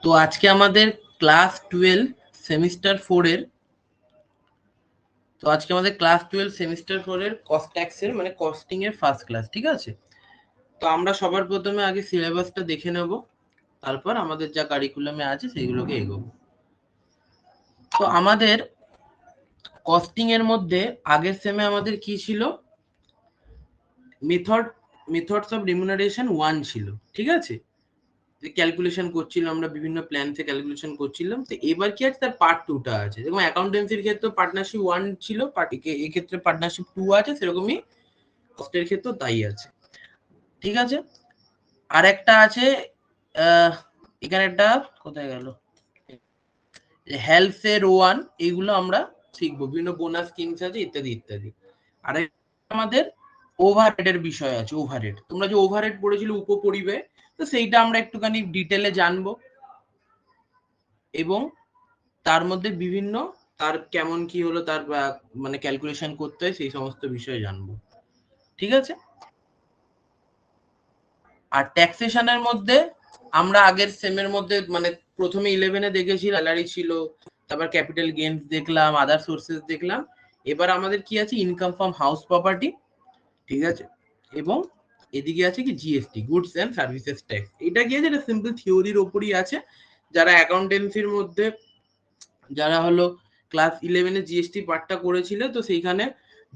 তো আজকে আমাদের ক্লাস 12 সেমিস্টার 4 এর কস্ট ট্যাক্সের মানে কস্টিং এর ফার্স্ট ক্লাস, ঠিক আছে? তো আমরা সবার প্রথমে আগে সিলেবাসটা দেখে নেব, তারপর আমাদের যা কারিকুলামে আছে সেগুলোকে এগোবো। তো আমাদের কস্টিং এর মধ্যে আগের সেমে আমাদের কি ছিল? মেথডস অফ রিমুনারেশন 1 ছিল, ঠিক আছে? ক্যালকুলেশন করছিলাম আমরা, বিভিন্ন প্ল্যানসে ক্যালকুলেশন করছিলাম। তো এবার কি আছে, তার পার্ট 2 টা আছে। যেমন অ্যাকাউন্টেন্সির ক্ষেত্রে পার্টনারশিপ 1 ছিল, এই ক্ষেত্রে পার্টনারশিপ 2 আছে, সেরকমই কস্টের ক্ষেত্রেও তাই আছে, ঠিক আছে? আর একটা আছে এখানে একটা কোথায় গেল, হেলথ এর 1, এগুলো আমরা শিখবো, বিভিন্ন বোনাস স্কিমস আছে ইত্যাদি ইত্যাদি। আর আমাদের ওভারহেডের বিষয় আছে। ওভারহেড, তোমরা যে ওভারহেড পড়েছিলে উপপরিব্যয়, তো সেইটা আমরা একটুখানি ডিটেলে জানবো, এবং তার মধ্যে বিভিন্ন তার কেমন কি হলো, তার মানে ক্যালকুলেশন করতে হয়, সেই সমস্ত বিষয়ে জানবো, ঠিক আছে? আর ট্যাক্সেশনের মধ্যে আমরা আগের সেমের মধ্যে মানে প্রথমে 11-এ দেখেছি স্যালারি ছিল, তারপর ক্যাপিটাল গেইনস দেখলাম, আদার সোর্সেস দেখলাম। এবার আমাদের কি আছে? ইনকাম ফ্রম হাউস প্রপার্টি, ঠিক আছে? এবং এদিকে আছে কি GST, goods and services tax. এটা কি আছে? এটা সিম্পল থিওরির ওপরই আছে। যারা অ্যাকাউন্টেন্সির মধ্যে যারা হলো ক্লাস 11-এ জিএসটি পার্টটা করেছিল, তো সেইখানে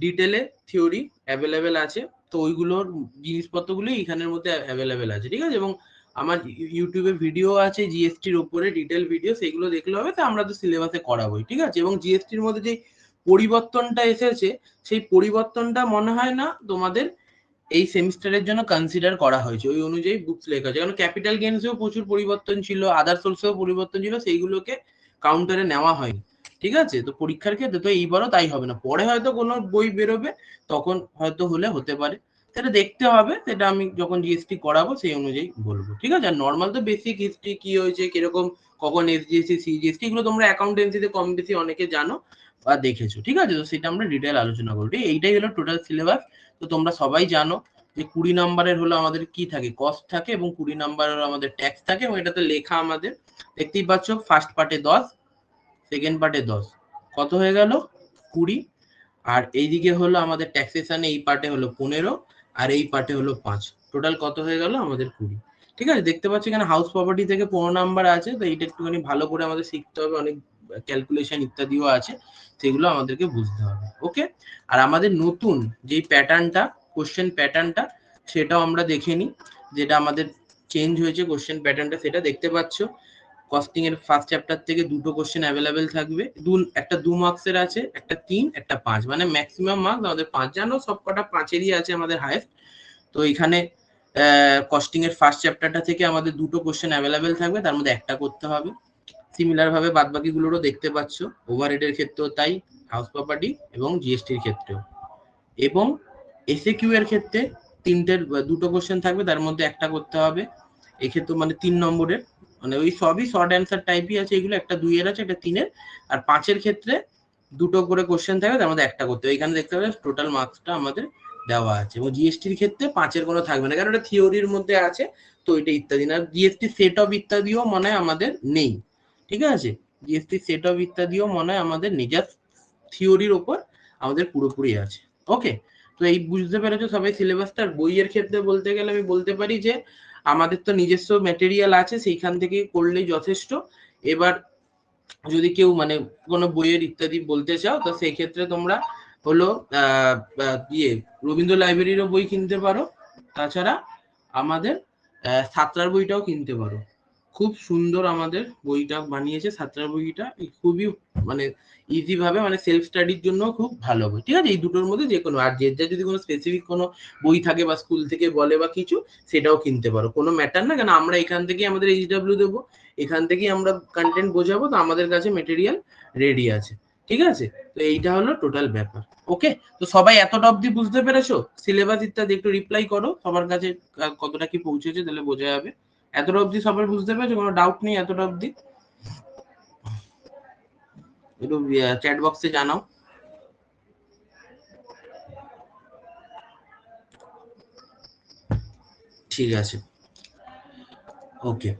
ডিটেলে থিওরি অ্যাভেলেবেল আছে। তো ওইগুলোর জিনিসপত্রগুলো এখানের মধ্যে অ্যাভেলেবেল আছে, ঠিক আছে? এবং আমার ইউটিউবে ভিডিও আছে জিএসটির উপরে, ডিটেল ভিডিও, সেগুলো দেখলে হবে। তো আমরা তো সিলেবাসে করাবোই, ঠিক আছে? এবং জিএসটির মধ্যে যে পরিবর্তনটা এসেছে, সেই পরিবর্তনটা মনে হয় না তোমাদের এই সেমিস্টারের জন্য কনসিডার করা হয়েছে, ওই অনুযায়ী বুকস লেখা আছে। কারণ ক্যাপিটাল গেইনসেও প্রচুর পরিবর্তন ছিল, আদার সোর্সেও পরিবর্তন ছিল, সেইগুলোকে কাউন্টারে নেওয়া হয়নি, ঠিক আছে? তো পরীক্ষার ক্ষেত্রে তো এইবারও তাই হবে না, পরে হয়তো কোনো বই বেরোবে, তখন হয়তো হলে হতে পারে, সেটা দেখতে হবে। সেটা আমি যখন জিএসটি করাবো সেই অনুযায়ী বলবো, ঠিক আছে? আর নর্মাল তো বেসিক হিস্ট্রি কি হয়েছে, কিরকম, কখন এসজিএসটি সিজিএসটি, এগুলো তোমরা অ্যাকাউন্টেন্সিতে কম বেশি অনেকে জানো বা দেখেছো, ঠিক আছে? তো সেটা আমরা ডিটেল আলোচনা করবো। এইটাই হলো টোটাল সিলেবাস। তো তোমরা সবাই জানো যে 20 নাম্বারের হলো আমাদের কি থাকে, কস্ট থাকে, এবং 20 নাম্বারের আমাদের ট্যাক্স থাকে, এবং এটাতে লেখা আমাদের দেখতেই পাচ্ছ, ফার্স্ট পার্টে 10, সেকেন্ড পার্টে 10, কত হয়ে গেল? 20। আর এইদিকে হলো আমাদের ট্যাক্সেশনে এই পার্টে হলো 15, আর এই পার্টে হলো 5, টোটাল কত হয়ে গেল আমাদের 20, ঠিক আছে? দেখতে পাচ্ছি এখানে হাউস প্রপার্টি থেকে 15 নাম্বার আছে, তো এইটা একটুখানি ভালো করে আমাদের শিখতে হবে, অনেক ক্যালকুলেশন ইত্যাদিও আছে, সেগুলো আমাদেরকে বুঝতে হবে, ওকে? আর আমাদের নতুন যেই প্যাটার্নটা, কোশ্চেন প্যাটার্নটা, সেটাও আমরা দেখে নিই, যেটা আমাদের চেঞ্জ হয়েছে কোশ্চেন প্যাটার্নটা, সেটা দেখতে পাচ্ছ। কস্টিং এর ফার্স্ট চ্যাপ্টার থেকে দুটো কোশ্চেন অ্যাভেলেবেল থাকবে, একটা 2 মার্কসের আছে, একটা 3, একটা 5, মানে ম্যাক্সিমাম মার্কস আমাদের 5, জানো সব কটা 5-এরই আছে আমাদের হাইয়েস্ট। তো এখানে কস্টিং এর ফার্স্ট চ্যাপ্টারটা থেকে আমাদের দুটো কোশ্চেন অ্যাভেলেবেল থাকবে, তার মধ্যে একটা করতে হবে। সিমিলার ভাবে বাদ বাকিগুলোরও দেখতে পাচ্ছ, ওভারহেডের ক্ষেত্রেও তাই, হাউস প্রপার্টি এবং জিএসটির ক্ষেত্রেও। এবং এসএকিউ এর ক্ষেত্রে দুটো কোশ্চেন থাকবে, তার মধ্যে একটা করতে হবে। এক্ষেত্রে মানে 3 নম্বরের, মানে ওই সবই শর্ট অ্যান্সার টাইপই আছে এগুলো, একটা 2 এর আছে, একটা 3 এর। আর 5 এর ক্ষেত্রে দুটো করে কোশ্চেন থাকবে, তার মধ্যে একটা করতে হবে। এখানে দেখতে পাবে টোটাল মার্কসটা আমাদের দেওয়া আছে। এবং জিএসটির ক্ষেত্রে 5 এর কোনো থাকবে না, কারণ এটা থিওরির মধ্যে আছে, তো এটা ইত্যাদি না। জিএসটি সেট অফ ইত্যাদিও মনে হয় আমাদের নেই, ঠিক আছে? জিএসটি সেট অফ ইত্যাদিও মনে হয় আমাদের নেই, জাস্ট থিওরির ওপর আমাদের পুরোপুরি আছে, ওকে? তো এই বুঝতে পেরেছো সবাই সিলেবাসটা। বইয়ের ক্ষেত্রে বলতে গেলে আমি বলতে পারি যে আমাদের তো নিজস্ব ম্যাটেরিয়াল আছে, সেইখান থেকে করলেই যথেষ্ট। এবার যদি কেউ মানে কোনো বইয়ের ইত্যাদি বলতে চাও, তো সেই ক্ষেত্রে তোমরা হলো রবীন্দ্র লাইব্রেরিরও বই কিনতে পারো। তাছাড়া আমাদের সাঁতরার বইটাও কিনতে পারো। খুব সুন্দর আমাদের বইটা বানিয়েছে, সাঁতরার বইটা খুবই মানে ইজি ভাবে, মানে সেলফ স্টাডির জন্য খুব ভালো বই, ঠিক আছে? এই দুটোর মধ্যে যে কোনো, আর যে যদি কোনো স্পেসিফিক কোনো বই থাকে বা স্কুল থেকে বলে বা কিছু, সেটাও কিনতে পারো, কোনো ম্যাটার না। কেন আমরা এখান থেকে আমাদের এইচডব্লিউ দেবো, এখান থেকেই আমরা কন্টেন্ট বোঝাবো, তো আমাদের কাছে মেটেরিয়াল রেডি আছে, ঠিক আছে? তো এইটা হলো টোটাল ব্যাপার, ওকে? তো সবাই এতটা অবধি বুঝতে পেরেছো? সিলেবাস ইত্যাদি একটু রিপ্লাই করো সবার কাছে, কতটা কি পৌঁছেছে, তাহলে বোঝা যাবে। এতটা অবধি সবাই বুঝতে পেরেছো? কোনো ডাউট নেই এতটা অবধি? একটু চ্যাট বক্সে জানাও। ঠিক আছে, ওকে।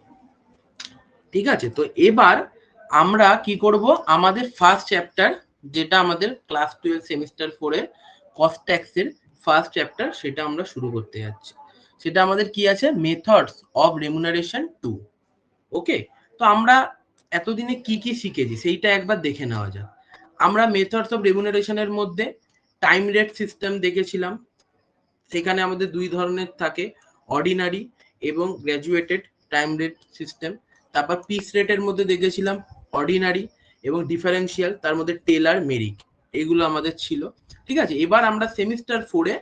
ঠিক আছে, তো এবার আমরা কি করব, আমাদের ফার্স্ট চ্যাপ্টার যেটা আমাদের ক্লাস 12 সেমিস্টার 4 এর কস্ট ট্যাক্সের ফার্স্ট চ্যাপ্টার, সেটা আমরা শুরু করতে যাচ্ছি। সেটা আমাদের কি আছে, মেথডস অফ রেমুনারেশন 2। ওকে, তো আমরা এতদিনে কি কি শিখেছি সেইটা একবার দেখে নেওয়া যাক। আমরা মেথডস অফ রেমুনারেশনের মধ্যে টাইম রেট সিস্টেম দেখেছিলাম। সেখানে আমাদের দুই ধরনের থাকে, অর্ডিনারি এবং গ্র্যাজুয়েটেড টাইম রেট সিস্টেম। তারপর পিস রেটের মধ্যে দেখেছিলাম অর্ডিনারি এবং ডিফারেন্সিয়াল, তার মধ্যে টেলার, মেরিট, এগুলো আমাদের ছিল। ঠিক আছে, এবার আমরা সেমিস্টার 4 এ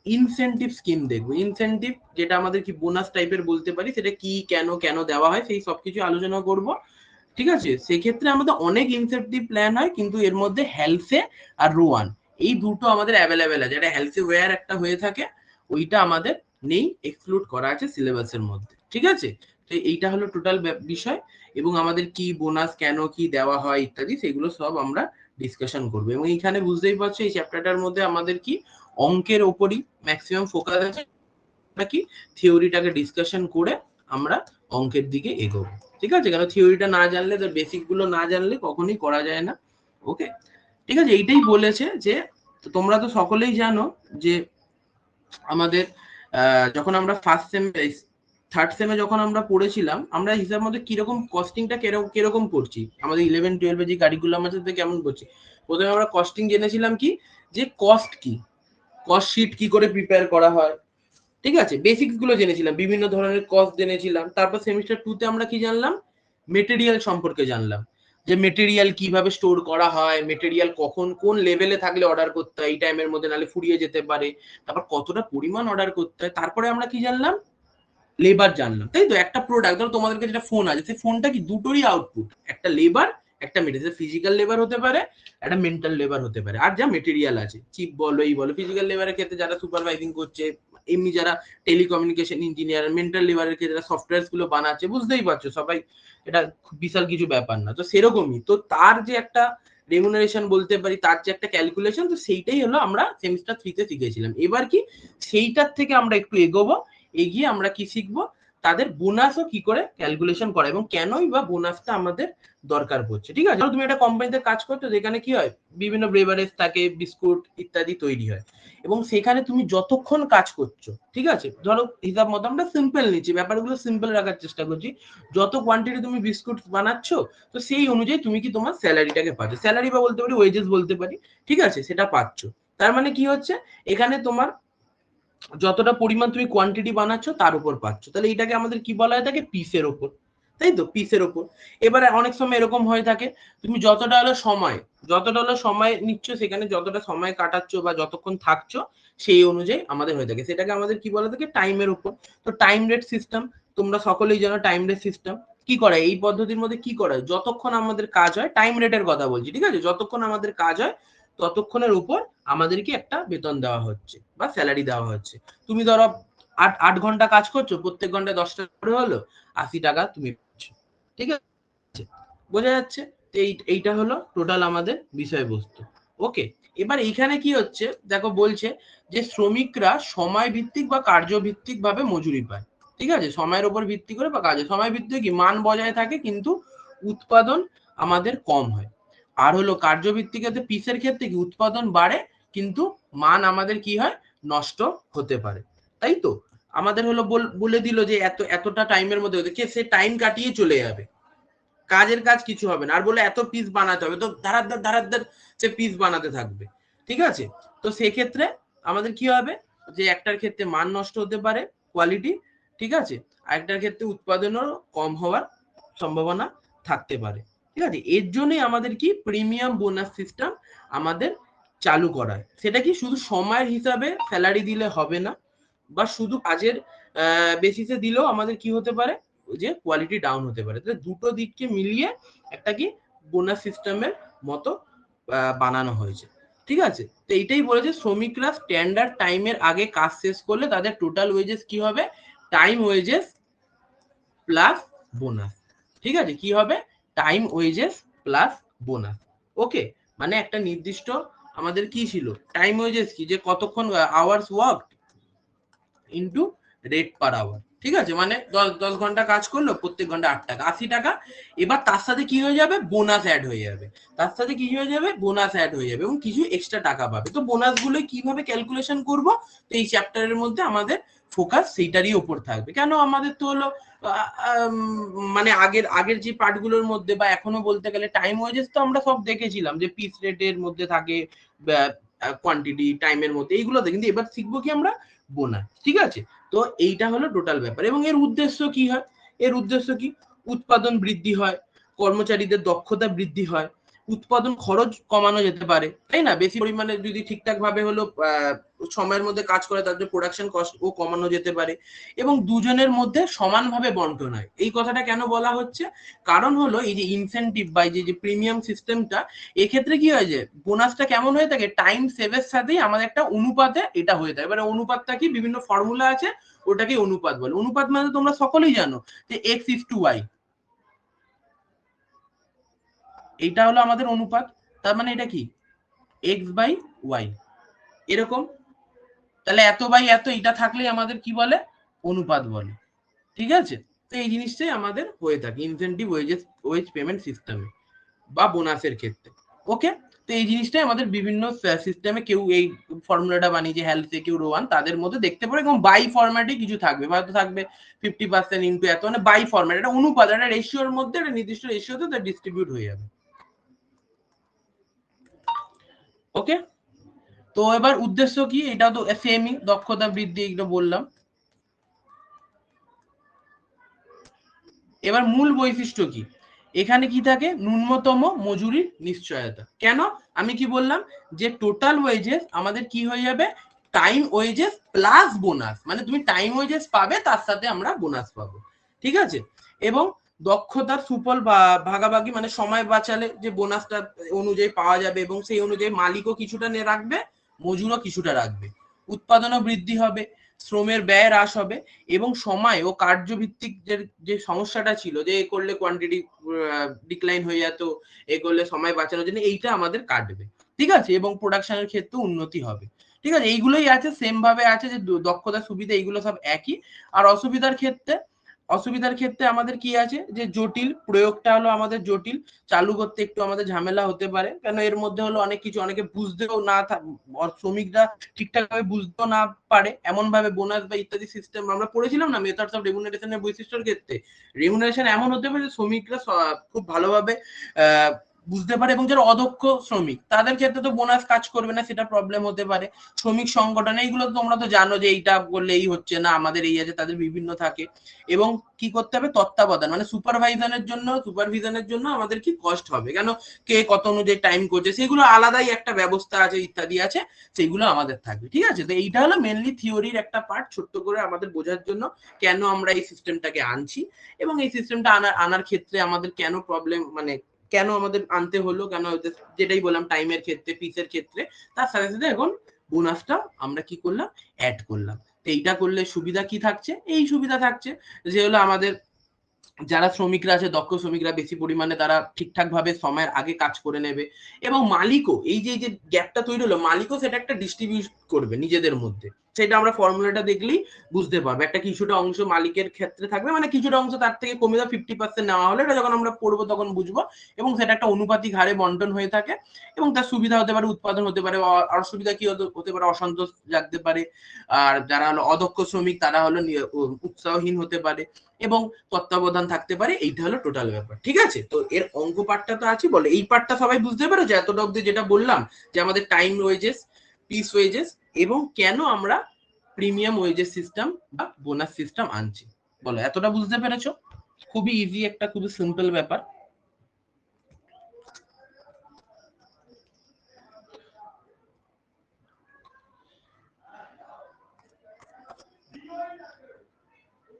ইনসেনটিভ স্কিম দেখবো। ইনসেনটিভ যেটা আমাদের কি বোনাস টাইপের বলতে পারি, সেটা কি, কেন কেন দেওয়া হয়, সেই সবকিছু আলোচনা করব। ঠিক আছে, সেক্ষেত্রে আমাদের অনেক ইনসেনটিভ প্ল্যান হয়, কিন্তু এর মধ্যে হেলসে আর রোয়ান এই দুটো আমাদের অ্যাভেলেবেল আছে। যেটা হেলসে ওয়্যার একটা হয়ে থাকে, ওইটা আমাদের নেই, এক্সক্লুড করা আছে সিলেবাসের মধ্যে। ঠিক আছে, তো এইটা হলো টোটাল বিষয়, এবং আমাদের কি বোনাস কেন কি দেওয়া হয় ইত্যাদি সেগুলো সব আমরা ডিসকাশন করবো। এবং এখানে বুঝতেই পারছো এই চ্যাপ্টারটার মধ্যে আমাদের কি অঙ্কের ওপরই ম্যাক্সিমাম ফোকাস আছে, নাকি থিওরিটাকে ডিসকাশন করে আমরা অঙ্কের দিকে এগোবো। ঠিক আছে, কারণ থিওরিটা না জানলে, তো বেসিক গুলো না জানলে কখনোই করা যায় না। ওকে, ঠিক আছে, এইটাই বলেছে যে তোমরা তো সকলেই জানো যে আমাদের যখন আমরা ফার্স্ট সেম থার্ড সেমে যখন আমরা পড়েছিলাম, আমরা হিসাব মধ্যে কিরকম কস্টিংটা কিরকম করছি, আমাদের 11-12 যে কারিকুলাম আছে তাতে কেমন করছি। প্রথমে আমরা কস্টিং জেনেছিলাম কি, যে কস্ট কি, কস্ট শিট কি করে প্রিপেয়ার করা হয়। ঠিক আছে, বেসিক্স গুলো জেনেছিলাম, বিভিন্ন ধরনের কস্ট জেনেছিলাম। তারপর সেমিস্টার 2 তে আমরা কি জানলাম, মেটেরিয়াল সম্পর্কে জানলাম, যে মেটেরিয়াল কিভাবে স্টোর করা হয়, মেটেরিয়াল কখন কোন লেভেলে থাকলে অর্ডার করতে হয়, এই টাইমের মধ্যে নালে ফুরিয়ে যেতে পারে, তারপর কতটা পরিমাণ অর্ডার করতে হয়। তারপরে আমরা কি জানলাম, লেবার জানলাম, তাই তো। একটা প্রোডাক্ট, ধরো তোমাদের কাছে যেটা ফোন আছে, সেই ফোনটা কি দুটোরই আউটপুট, একটা লেবার একটা মেটেরিয়াল, ফিজিক্যাল লেবার হতে পারে, একটা মেন্টাল লেবার হতে পারে, আর যা মেটেরিয়াল আছে চিপ বলো এই বলো। ফিজিক্যাল লেবারের ক্ষেত্রে যারা সুপারভাইজিং করছে, এমনি যারা টেলিকমিউনিকেশন ইঞ্জিনিয়ার, মেন্টাল লেবারের ক্ষেত্রে যারা সফটওয়্যার গুলো বানাচ্ছে, বুঝতেই পারছো সবাই, এটা বিশাল কিছু ব্যাপার না। তো সেরকমই তো তার যে একটা রেমুনারেশন বলতে পারি, তার যে একটা ক্যালকুলেশন, তো সেইটাই হলো আমরা সেমিস্টার 3 তে শিখেছিলাম। এবার কি সেইটার থেকে আমরা একটু এগোবো, এগিয়ে আমরা কি শিখবো, তাদের বোনাসও কি করে ক্যালকুলেশন করা, এবং কেনই বা বোনাসটা আমাদের দরকার পড়ছে। ঠিক আছে, তুমি একটা কোম্পানিতে কাজ করছো, যেখানে কি হয়, বিভিন্ন ব্রেভারেজ থাকে, বিস্কুট ইত্যাদি তৈরি হয়, এবং সেখানে তুমি যতক্ষণ কাজ করছো, ঠিক আছে, ধরো হিসাব মতো আমরা সিম্পল নিচ্ছি, ব্যাপারগুলো সিম্পল রাখার চেষ্টা করছি, যত কোয়ান্টিটি তুমি বিস্কুট বানাচ্ছ, তো সেই অনুযায়ী তুমি কি তোমার স্যালারিটাকে পাচ্ছ, স্যালারি বা বলতে পারি ওয়েজেস বলতে পারি, ঠিক আছে, সেটা পাচ্ছ। তার মানে কি হচ্ছে, এখানে তোমার যতটা পরিমাণ তুমি কোয়ান্টিটি বানাচ্ছ তার উপর পাচ্ছ, তাহলে এটাকে আমাদের কি বলা হয় থাকে, পিসের ওপর, তাই তো, পিসের ওপর। এবারে অনেক সময় এরকম হয়ে থাকে, তুমি যতটা হলো সময় নিচ্ছ, সেখানে যতটা সময় কাটাচ্ছ বা যতক্ষণ থাকছো, সেই অনুযায়ী আমাদের হয়ে থাকে, সেটাকে আমাদের কি বলা থাকে, টাইমের উপর। তো টাইম রেট সিস্টেম, তোমরা সকলেই জানো টাইম রেট সিস্টেম কি করে, এই পদ্ধতির মধ্যে কি করে, যতক্ষণ আমাদের কাজ হয়, টাইম রেটের কথা বলছি, ঠিক আছে, যতক্ষণ আমাদের কাজ হয় ততক্ষণের উপর আমাদেরকে একটা বেতন দেওয়া হচ্ছে বা স্যালারি দেওয়া হচ্ছে। তুমি ধরো 8 ঘন্টা কাজ করছো, প্রত্যেক ঘন্টায় 10 টাকা করে হলো, 80 টাকা তুমি পাচ্ছ। ঠিক আছে, বোঝা যাচ্ছে। এইটা হলো টোটাল আমাদের বিষয়বস্তু। ওকে, এবার এইখানে কি হচ্ছে দেখো, বলছে যে শ্রমিকরা সময় ভিত্তিক বা কার্য ভিত্তিক ভাবে মজুরি পায়। ঠিক আছে, সময়ের উপর ভিত্তি করে বা কাজে, সময় ভিত্তিক কি মান বজায় থাকে কিন্তু উৎপাদন আমাদের কম হয়। আর হলো কার্যভিত্তিক পিসের ক্ষেত্রে কি উৎপাদন বাড়ে কিন্তু মান আমাদের কি হয়, নষ্ট হতে পারে। তাই তো, আমাদের হলো বলে দিল যে এতটা টাইমের মধ্যে সে টাইম কাটিয়ে চলে যাবে, কাজের কাজ কিছু হবে না, আর বলে এত পিস বানাতে হবে, তো ধারার সে পিস বানাতে থাকবে। ঠিক আছে, তো সেক্ষেত্রে আমাদের কি হবে, যে একটার ক্ষেত্রে মান নষ্ট হতে পারে, কোয়ালিটি, ঠিক আছে, আরেকটার ক্ষেত্রে উৎপাদনেরও কম হওয়ার সম্ভাবনা থাকতে পারে। ঠিক আছে, এর জন্যই আমাদের কি প্রিমিয়াম বোনাস সিস্টেম আমাদের চালু করা হয়। সেটা কি শুধু সময়ের হিসাবে স্যালারি দিলে হবে না, বা শুধু কাজের বেসিসে দিলেও আমাদের কি হতে পারে, যে কোয়ালিটি ডাউন হতে পারে। তাহলে দুটো দিককে মিলিয়ে একটা কি বোনাস সিস্টেমের মতো বানানো হয়েছে। ঠিক আছে, তো এইটাই বলেছে, শ্রমিকরা স্ট্যান্ডার্ড টাইমের আগে কাজ শেষ করলে তাদের টোটাল ওয়েজেস কি হবে, টাইম ওয়েজেস প্লাস বোনাস। ঠিক আছে, কি হবে, টাইম ওয়েজেস প্লাস বোনাস। ওকে, মানে একটা নির্দিষ্ট আমাদের কি ছিল, টাইম ওয়েজেস কি, যে কতক্ষণ hours work into rate per hour. ঠিক আছে, মানে 10 ঘন্টা কাজ করলো, প্রত্যেক ঘন্টা 8 টাকা, 80 টাকা। এবার তার সাথে কি হয়ে যাবে, বোনাস অ্যাড হয়ে যাবে, তার সাথে কি হয়ে যাবে, বোনাস অ্যাড হয়ে যাবে এবং কিছু এক্সট্রা টাকা পাবে। তো বোনাস গুলো কিভাবে ক্যালকুলেশন করব, তো এই চ্যাপ্টারের মধ্যে আমাদের ফোকাস সেইটারই উপর থাকবে। কেন আমাদের তো হলো মানে আগের যে পার্ট গুলোর মধ্যে বা এখনো বলতে গেলে টাইম ওয়েজেস তো আমরা সব দেখেছিলাম যে পিস রেটের মধ্যে থাকে, কোয়ান্টিটি টাইমের মধ্যে এইগুলোতে, কিন্তু এবার শিখবো কি আমরা বোনাস। ঠিক আছে, তো এইটা হলো টোটাল ব্যাপার। এবং এর উদ্দেশ্য কি হয়, এর উদ্দেশ্য কি, উৎপাদন বৃদ্ধি হয়, কর্মচারীদের দক্ষতা বৃদ্ধি হয়, উৎপাদন খরচ কমানো যেতে পারে, তাই না? বেশি পরিমাণে যদি ঠিকঠাক ভাবে হলো সময়ের মধ্যে কাজ করে, তাদের প্রোডাকশন কস্ট ও কমানো যেতে পারে, এবং দুজনের মধ্যে সমানভাবে বন্টন হয়। এই কথাটা কেন বলা হচ্ছে, কারণ হলো এই যে ইনসেনটিভ বা যে প্রিমিয়াম সিস্টেমটা, এক্ষেত্রে কি হয় যে বোনাসটা কেমন হয়ে থাকে, টাইম সেভের সাথেই আমাদের একটা অনুপাতে এটা হয়ে থাকে। এবারে অনুপাতটা কি, বিভিন্ন ফর্মুলা আছে, ওটাকে অনুপাত বলে। অনুপাত মানে তোমরা সকলেই জানো যে এক্স ইস টু ওয়াই, এইটা হলো আমাদের অনুপাত। তার মানে এটা কি, এক্স বাই ওয়াই, এরকম। তাহলে এত বাই এত, এটা থাকলেই আমাদের কি বলে, অনুপাত বলে। ঠিক আছে, তো এই জিনিসটাই আমাদের হয়ে থাকে ইনসেন্টিভ ওয়েজ পেমেন্ট সিস্টেমে বা বোনাসের ক্ষেত্রে। ওকে, তো এই জিনিসটাই আমাদের বিভিন্ন সিস্টেমে কেউ এই ফর্মুলাটা বানিয়েছে, হেলথে কেউ রোয়ান, তাদের মধ্যে দেখতে পারে। এবং বাই ফরম্যাটে কিছু থাকবে, হয়তো থাকবে 50% ইন্টু এত, মানে বাই ফরম্যাট, এটা অনুপাত, একটা রেশিওর মধ্যে একটা নির্দিষ্ট রেশিওতে তা ডিস্ট্রিবিউট হয়ে যাবে। ওকে, তো এবার উদ্দেশ্য কি, এটা তো সেমই, দক্ষতা বৃদ্ধি, এগুলো বললাম। এবার মূল বৈশিষ্ট্য কি, এখানে কি থাকে, ন্যূনতম মজুরির নিশ্চয়তা। কেন, আমি কি বললাম যে টোটাল ওয়েজেস আমাদের কি হয়ে যাবে, টাইম ওয়েজেস প্লাস বোনাস, মানে তুমি টাইম ওয়েজেস পাবে, তার সাথে আমরা বোনাস পাবো। ঠিক আছে, এবং দক্ষতার সুফল বা ভাগাভাগি, মানে সময় বাঁচালে যে বোনাসটা অনুযায়ী পাওয়া যাবে, এবং সেই অনুযায়ী মালিকও কিছুটা নিয়ে রাখবে, মজুরও কিছুটা রাখবে। উৎপাদনও বৃদ্ধি হবে, শ্রমের ব্যয় হ্রাস হবে, এবং সময় ও কার্যভিত্তিক যে সমস্যাটা ছিল, যে এ করলে কোয়ান্টিটি ডিক্লাইন হয়ে যেত, এ করলে সময় বাঁচানোর জন্য, এইটা আমাদের কাটবে। ঠিক আছে, এবং প্রোডাকশনের ক্ষেত্রে উন্নতি হবে। ঠিক আছে, এইগুলোই আছে, সেম ভাবে আছে, যে দক্ষতা সুবিধা এইগুলো সব একই। আর অসুবিধার ক্ষেত্রে আমাদের কি আছে, যে জটিল প্রয়োগটা হলো আমাদের জটিল, চালু করতে একটু আমাদের ঝামেলা হতে পারে, কেন এর মধ্যে হলো অনেক কিছু, অনেকে বুঝতেও না, শ্রমিকরা ঠিকঠাক ভাবে বুঝতেও না পারে, এমন ভাবে বোনাস বা ইত্যাদি সিস্টেম আমরা পড়েছিলাম না মেথডস অফ রেমুনারেশনের বৈশিষ্ট্যের ক্ষেত্রে। রেমুনারেশন এমন হতে পারে যে শ্রমিকরা খুব ভালোভাবে বুঝতে পারে, এবং যারা অদক্ষ শ্রমিক তাদের ক্ষেত্রে তো বোনাস কাজ করবে না, সেটা প্রবলেম হতে পারে। শ্রমিক সংগঠন, এইগুলো তোমরা তো জানো যে এইটা করলে এই হচ্ছে না, আমাদের এই আছে, তাদের বিভিন্ন থাকে। এবং কি করতে হবে, তত্ত্বাবধান, মানে সুপারভিশনের জন্য আমাদের কি কষ্ট হবে, কেন কে কত অনুযায়ী টাইম করছে, সেগুলো আলাদাই একটা ব্যবস্থা আছে, ইত্যাদি আছে, সেগুলো আমাদের থাকবে। ঠিক আছে, তো এইটা হলো মেনলি থিওরির একটা পার্ট, ছোট্ট করে আমাদের বোঝার জন্য কেন আমরা এই সিস্টেমটাকে আনছি, এবং এই সিস্টেমটা আনার ক্ষেত্রে আমাদের কেন প্রবলেম, মানে কেন আমাদের আনতে হলো, কেন যেটাই বললাম টাইমের ক্ষেত্রে, পিসের ক্ষেত্রে, তার সাথে সাথে এখন বোনাসটা আমরা কি করলাম, অ্যাড করলাম। তো এইটা করলে সুবিধা কি থাকছে, এই সুবিধা থাকছে যে হলো আমাদের যারা শ্রমিকরা আছে, দক্ষ শ্রমিকরা বেশি পরিমাণে তারা ঠিকঠাক ভাবে সময়ের আগে কাজ করে নেবে, এবং মালিকও এই যে গ্যাপটা তৈরি হলো, মালিকও সেটা একটা ডিস্ট্রিবিউট করবে নিজেদের মধ্যে। সেটা আমরা ফর্মুলাটা দেখলেই বুঝতে পারবো, একটা কিছুটা অংশ মালিকের ক্ষেত্রে থাকবে, মানে কিছুটা অংশ তার থেকে কমে যাবে, 50% নেওয়া হলে, এটা যখন আমরা পড়বো তখন বুঝবো, এবং সেটা একটা অনুপাতিক হারে বন্টন হয়ে থাকে। এবং তার সুবিধা হতে পারে উৎপাদন হতে পারে, অসুবিধা কি হতে পারে, অসন্তোষ জাগতে পারে, আর যারা হলো অদক্ষ শ্রমিক তারা হলো উৎসাহহীন হতে পারে, এবং তত্ত্বাবধান থাকতে পারে। এইটা হলো টোটাল ব্যাপার। ঠিক আছে, তো এর অঙ্ক পার্টটা তো আছে, বলে এই পার্টটা সবাই বুঝতে পারো যে এতটা অব্দি যেটা বললাম, যে আমাদের টাইম ওয়েজেস, পিস ওয়েজেস, এবং কেন আমরা প্রিমিয়াম ওয়েজেস সিস্টেম বা বোনাস সিস্টেম আনছি। বলো, এতটা বুঝতে পেরেছো? খুবই ইজি, একটা খুবই সিম্পল ব্যাপার।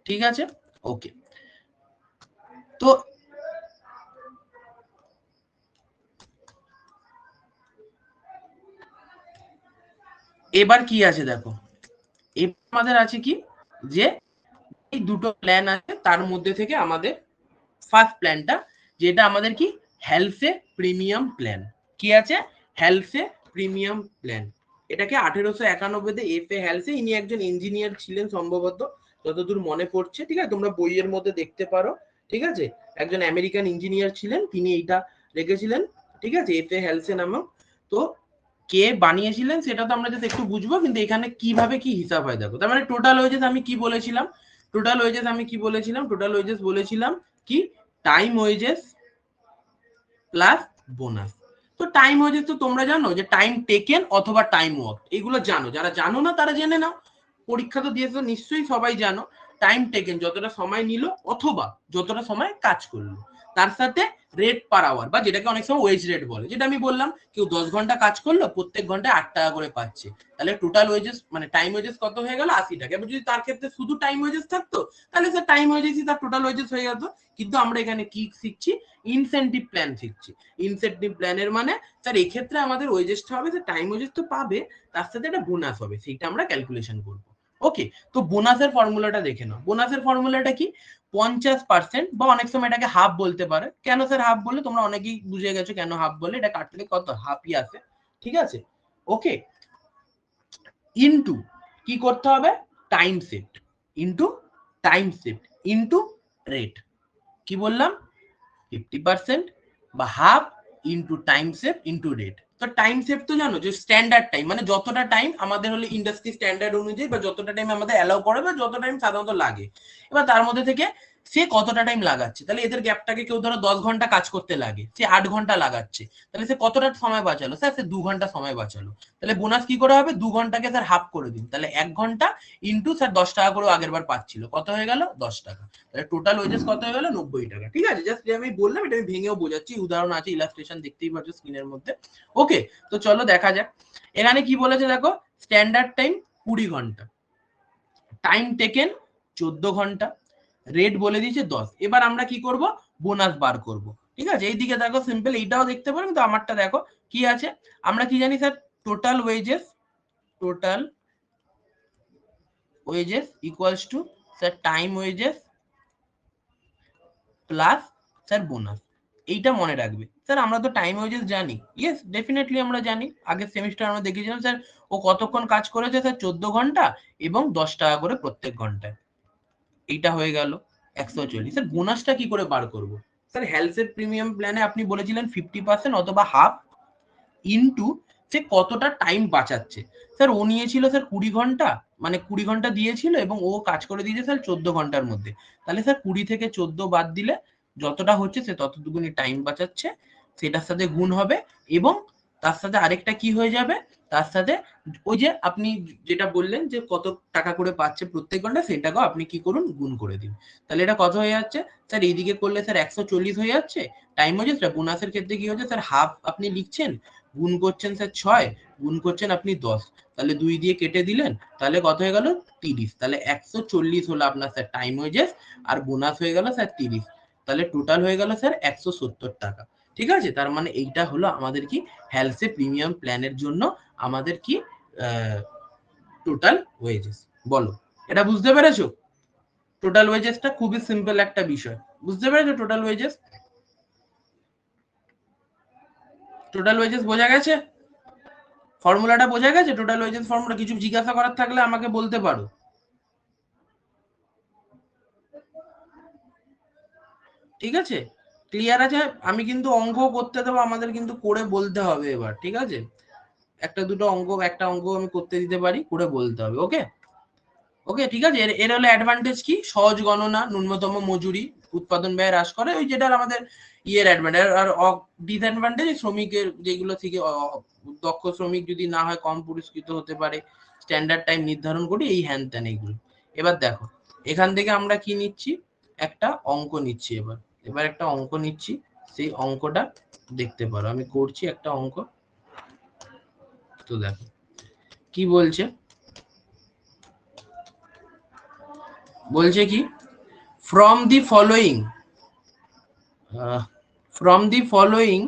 ঠিক আছে, ওকে। তো এবার কি আছে দেখো, এবার আমাদের আছে কি, যে এই দুটো প্ল্যান আছে, তার মধ্যে থেকে আমাদের ফার্স্ট প্ল্যানটা, যেটা আমাদের কি, হেলথে প্রিমিয়াম প্ল্যান। কি আছে, হেলথে প্রিমিয়াম প্ল্যান। এটাকে 1891-তে এফ এ হেলসে, ইনি একজন ইঞ্জিনিয়ার ছিলেন সম্ভবত, যতদূর মনে পড়ছে, ঠিক আছে, তোমরা বইয়ের মধ্যে দেখতে পারো, ঠিক আছে। একজন আমেরিকান ইঞ্জিনিয়ার ছিলেন, তিনি এইটা রেখেছিলেন, ঠিক আছে, এফ এ হেলসে নামক। তো কে বানিয়েছিলেন সেটা তো আমরা যদি একটু বুঝবো, কিন্তু এখানে কিভাবে কি হিসাব হয় দেখো। তার মানে টোটাল ওয়েজেস আমি কি বলেছিলাম, টোটাল ওয়েজেস আমি কি বলেছিলাম, টোটাল ওয়েজেস বলেছিলাম কি টাইম ওয়েজেস প্লাস বোনাস। তো টাইম ওয়েজেস তো তোমরা জানো যে টাইম টেকেন অথবা টাইম ওয়ার্ক, এগুলো জানো, যারা জানো না তারা জেনে নাও, পরীক্ষা তো দিয়েছো নিশ্চয়ই সবাই জানো। টাইম টেকেন যতটা সময় নিল অথবা যতটা সময় কাজ করলো, তার সাথে রেট পার আওয়ার বা যেটাকে অনেক সময় ওয়েজ রেট বলে, যেটা আমি বললাম কেউ 10 ঘন্টা কাজ করলো, প্রত্যেক ঘন্টায় 8 টাকা করে পাচ্ছে, তাহলে টোটাল ওয়েজেস মানে টাইম ওয়েজেস কত হয়ে গেল 80 টাকা। এবার যদি তার ক্ষেত্রে শুধু টাইম ওয়েজেস থাকতো তাহলে স্যার টাইম ওয়েজেসই তার টোটাল ওয়েজেস হয়ে যেত। কিন্তু আমরা এখানে কি শিখছি, ইনসেন্টিভ প্ল্যান শিখছি। ইনসেন্টিভ প্ল্যানের মানে স্যার এই ক্ষেত্রে আমাদের ওয়েজেসটা হবে, স্যার টাইম ওয়েজেস তো পাবে, তার সাথে একটা বোনাস হবে, সেইটা আমরা ক্যালকুলেশন করব। ওকে, তো বোনাসের ফর্মুলাটা দেখে নাও। বোনাসের ফর্মুলাটা কি, 50% বা অনেক সময় এটাকে হাফ বলতে পারে। কেন স্যার হাফ বলে, তোমরা অনেকেই বুঝে গেছো কেন হাফ বলে, এটা কাটলে কত হাফই আসে, ঠিক আছে। ওকে, ইনটু কি করতে হবে, time shift, into time shift into rate. কি বললাম, 50% বা half into time save into rate. তো টাইম সেভ তো জানো যে স্ট্যান্ডার্ড টাইম, মানে যতটা টাইম আমাদের হলে ইন্ডাস্ট্রি স্ট্যান্ডার্ড অনুযায়ী বা যতটা টাইম আমাদের অ্যালাউ করে বা যত টাইম সাধারণত লাগে, এবার তার মধ্যে থেকে সে কতটা টাইম লাগাচ্ছে। তাহলে এদের গ্যাপটাকে কেউ ধরো 10 ঘন্টা কাজ করতে লাগে, সে 8 ঘন্টা লাগাচ্ছে, তাহলে সে কতটা সময় বাঁচালো, স্যার সে 2 ঘন্টা সময় বাঁচালো। তাহলে বোনাস কি করে হবে, 2 ঘন্টাকে স্যার হাফ করে দিন, তাহলে 1 ঘন্টা ইনটু স্যার 10 টাকা করে আগের বার পাচ্ছিল, কত হয়ে গেল 10 টাকা। তাহলে টোটাল ওয়েজেস কত হয়ে গেল 90 টাকা। ঠিক আছে, জাস্ট যে আমি বললাম এটা আমি ভেঙেও বোঝাচ্ছি, উদাহরণ আছে, ইলাস্ট্রেশন দেখতেই পাচ্ছ স্ক্রিনের মধ্যে। ওকে, তো চলো দেখা যাক এখানে কি বলেছে। দেখো স্ট্যান্ডার্ড টাইম 20 ঘন্টা, টাইম টেকেন 14 ঘন্টা, রেট বলে দিয়েছে 10। এবার আমরা কি করব, বোনাস বার করব। ঠিক আছে, এইদিকে দেখো সিম্পল, এইটাও দেখতে পারো, কিন্তু আমারটা দেখো কি আছে। আমরা কি জানি sir, total wages, total wages equals to sir time wages plus sir bonus. এইটা মনে রাখবে স্যার, আমরা তো টাইম ওয়েজেস জানি, ইয়েস ডেফিনেটলি আমরা জানি, আগের সেমিস্টার আমরা দেখেছিলাম স্যার ও কতক্ষণ কাজ করেছে, স্যার 14 ঘন্টা এবং 10 টাকা করে প্রত্যেক ঘন্টায়। এইটা হয়ে গেল 140। স্যার বোনাসটা কি করে বার করব, স্যার হেলথের প্রিমিয়াম প্ল্যানে আপনি বলেছিলেন 50% অথবা হাফ ইনটু সে কতটা টাইম বাঁচাচ্ছে। স্যার ও নিয়েছিল স্যার 20 ঘন্টা, মানে 20 ঘন্টা দিয়েছিল এবং ও কাজ করে দিয়েছে স্যার 14 ঘন্টার মধ্যে। তাহলে স্যার 20 থেকে 14 বাদ দিলে যতটা হচ্ছে সে ততটুকুনি টাইম বাঁচাচ্ছে, সেটার সাথে গুণ হবে। এবং তার সাথে আরেকটা কি হয়ে যাবে, তার সাথে ওই যে আপনি যেটা বললেন যে কত টাকা করে পাচ্ছে প্রত্যেক ঘন্টা, সেটাকেও আপনি কি করুন, গুণ করে দিন। তাহলে এটা কত হয়ে যাচ্ছে স্যার, এইদিকে করলে স্যার 140 হয়ে যাচ্ছে টাইম হচ্ছে। বোনাসের ক্ষেত্রে কি হচ্ছে স্যার, হাফ আপনি লিখছেন, গুণ করছেন স্যার 6, গুণ করছেন আপনি 10, তাহলে 2 দিয়ে কেটে দিলেন, তাহলে কত হয়ে গেল 30। তাহলে 140 হলো আপনার স্যার টাইম ওয়েজেস, আর বোনাস হয়ে গেল স্যার 30। তাহলে টোটাল হয়ে গেল স্যার 170 টাকা। ঠিক আছে, তার মানে এইটা হলো আমাদের কি হেলথে প্রিমিয়াম প্ল্যানের জন্য আমাদের কি টোটাল ওয়েজেস। বলো এটা বুঝতে পেরেছো? টোটাল ওয়েজেসটা খুবই সিম্পল একটা বিষয়, বুঝতে পেরেছো? টোটাল ওয়েজেস, টোটাল ওয়েজেস বোঝা গেছে, ফর্মুলাটা বোঝা গেছে, টোটাল ওয়েজেস ফর্মুলা। কিছু জিজ্ঞাসা করার থাকলে আমাকে বলতে পারো। ঠিক আছে, ক্লিয়ার আছে? আমি কিন্তু অঙ্ক করতে দেবো, আমাদের কিন্তু করে বলতে হবে এবার, ঠিক আছে? একটা দুটো অঙ্ক, একটা অঙ্ক আমি করতে দিতে পারি, করে বলতে হবে। ওকে ওকে, ঠিক আছে। এর এর হলো অ্যাডভান্টেজ কি, সহজ গণনা, ন্যূনতম মজুরি, উৎপাদন ব্যয় হ্রাস করে, ওই যেটা আমাদের ইয়ের অ্যাডভান্টেজ। আর ডিসঅ্যাডভান্টেজ শ্রমিকের যেগুলো থেকে দক্ষ শ্রমিক যদি না হয় কম পুরস্কৃত হতে পারে, স্ট্যান্ডার্ড টাইম নির্ধারণ করি, এই হ্যান ত্যান এইগুলো। এবার দেখো এখান থেকে আমরা কি নিচ্ছি, একটা অঙ্ক নিচ্ছি। এবার এবার একটা অঙ্ক নিচ্ছি, সেই অঙ্কটা দেখতে পারো, আমি করছি একটা অঙ্ক। তো দেখো কি বলছে, বলছে কি from the following from the following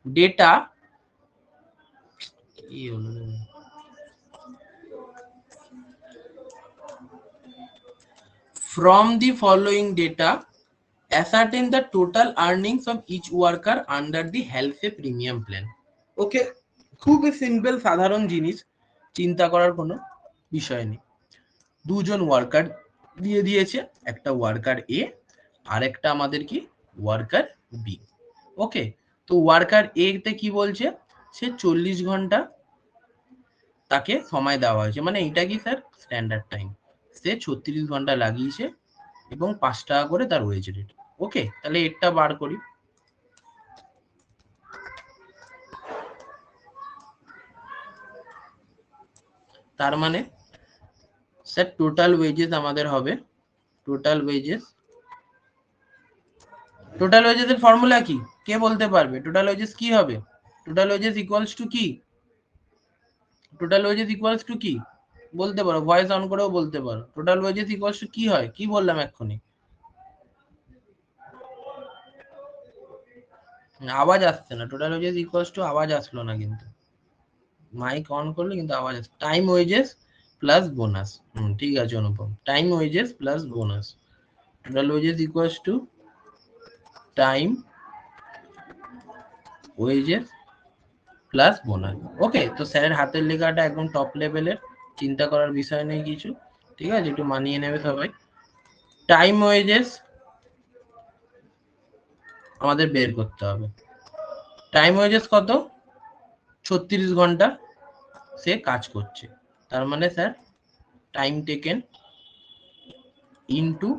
data from the following data ascertain the total earnings of each worker under the health premium plan. ওকে, খুবই সিম্পল সাধারণ জিনিস, চিন্তা করার কোনো বিষয় নেই। দুজন ওয়ার্কার দিয়ে দিয়েছে, একটা ওয়ার্কার এ আর একটা আমাদের কি ওয়ার্কার বি। ওকে, তো ওয়ার্কার এ তে কি বলছে, সে 40 ঘন্টা তাকে সময় দেওয়া হয়েছে, মানে এটা কি স্যার স্ট্যান্ডার্ড টাইম, সে 36 ঘন্টা লাগিয়েছে এবং 5 টাকা করে তার ওয়েজ রেট। ওকে, তাহলে এটা বার করি। তার মানে স্যার টোটাল ওয়েজেস আমাদের হবে, টোটাল ওয়েজেস, টোটাল ওয়েজেস এর ফর্মুলা কি কে বলতে পারবে? টোটাল ওয়েজেস কি হবে? টোটাল ওয়েজেস ইকুয়ালস টু কি? টোটাল ওয়েজেস ইকুয়ালস টু কি বলতে পারো, ভয়েস অন করেও বলতে পারো। টোটাল ওয়েজেস ইকুয়ালস টু কি হয়, কি বললাম এক্ষুনি? আওয়াজ আসছে না, টোটাল ওয়েজেস ইকুয়ালস টু, আওয়াজ আসলো না কিন্তু, মাইক অন করলে কিন্তু আওয়াজ আসছে। Time wages plus bonus. ঠিক আছে Anupam, time wages plus bonus, total wages equals to time wages plus bonus. Okay, তো স্যারের হাতের লেখাটা একদম টপ লেভেলের, চিন্তা করার বিষয় নেই কিছু, ঠিক আছে, একটু মানিয়ে নেবে সবাই। টাইম ওয়েজেস আমাদের বের করতে হবে, টাইম ওয়েজেস কত, 36 ঘন্টা সে কাজ করছে, তার মানে sir time taken into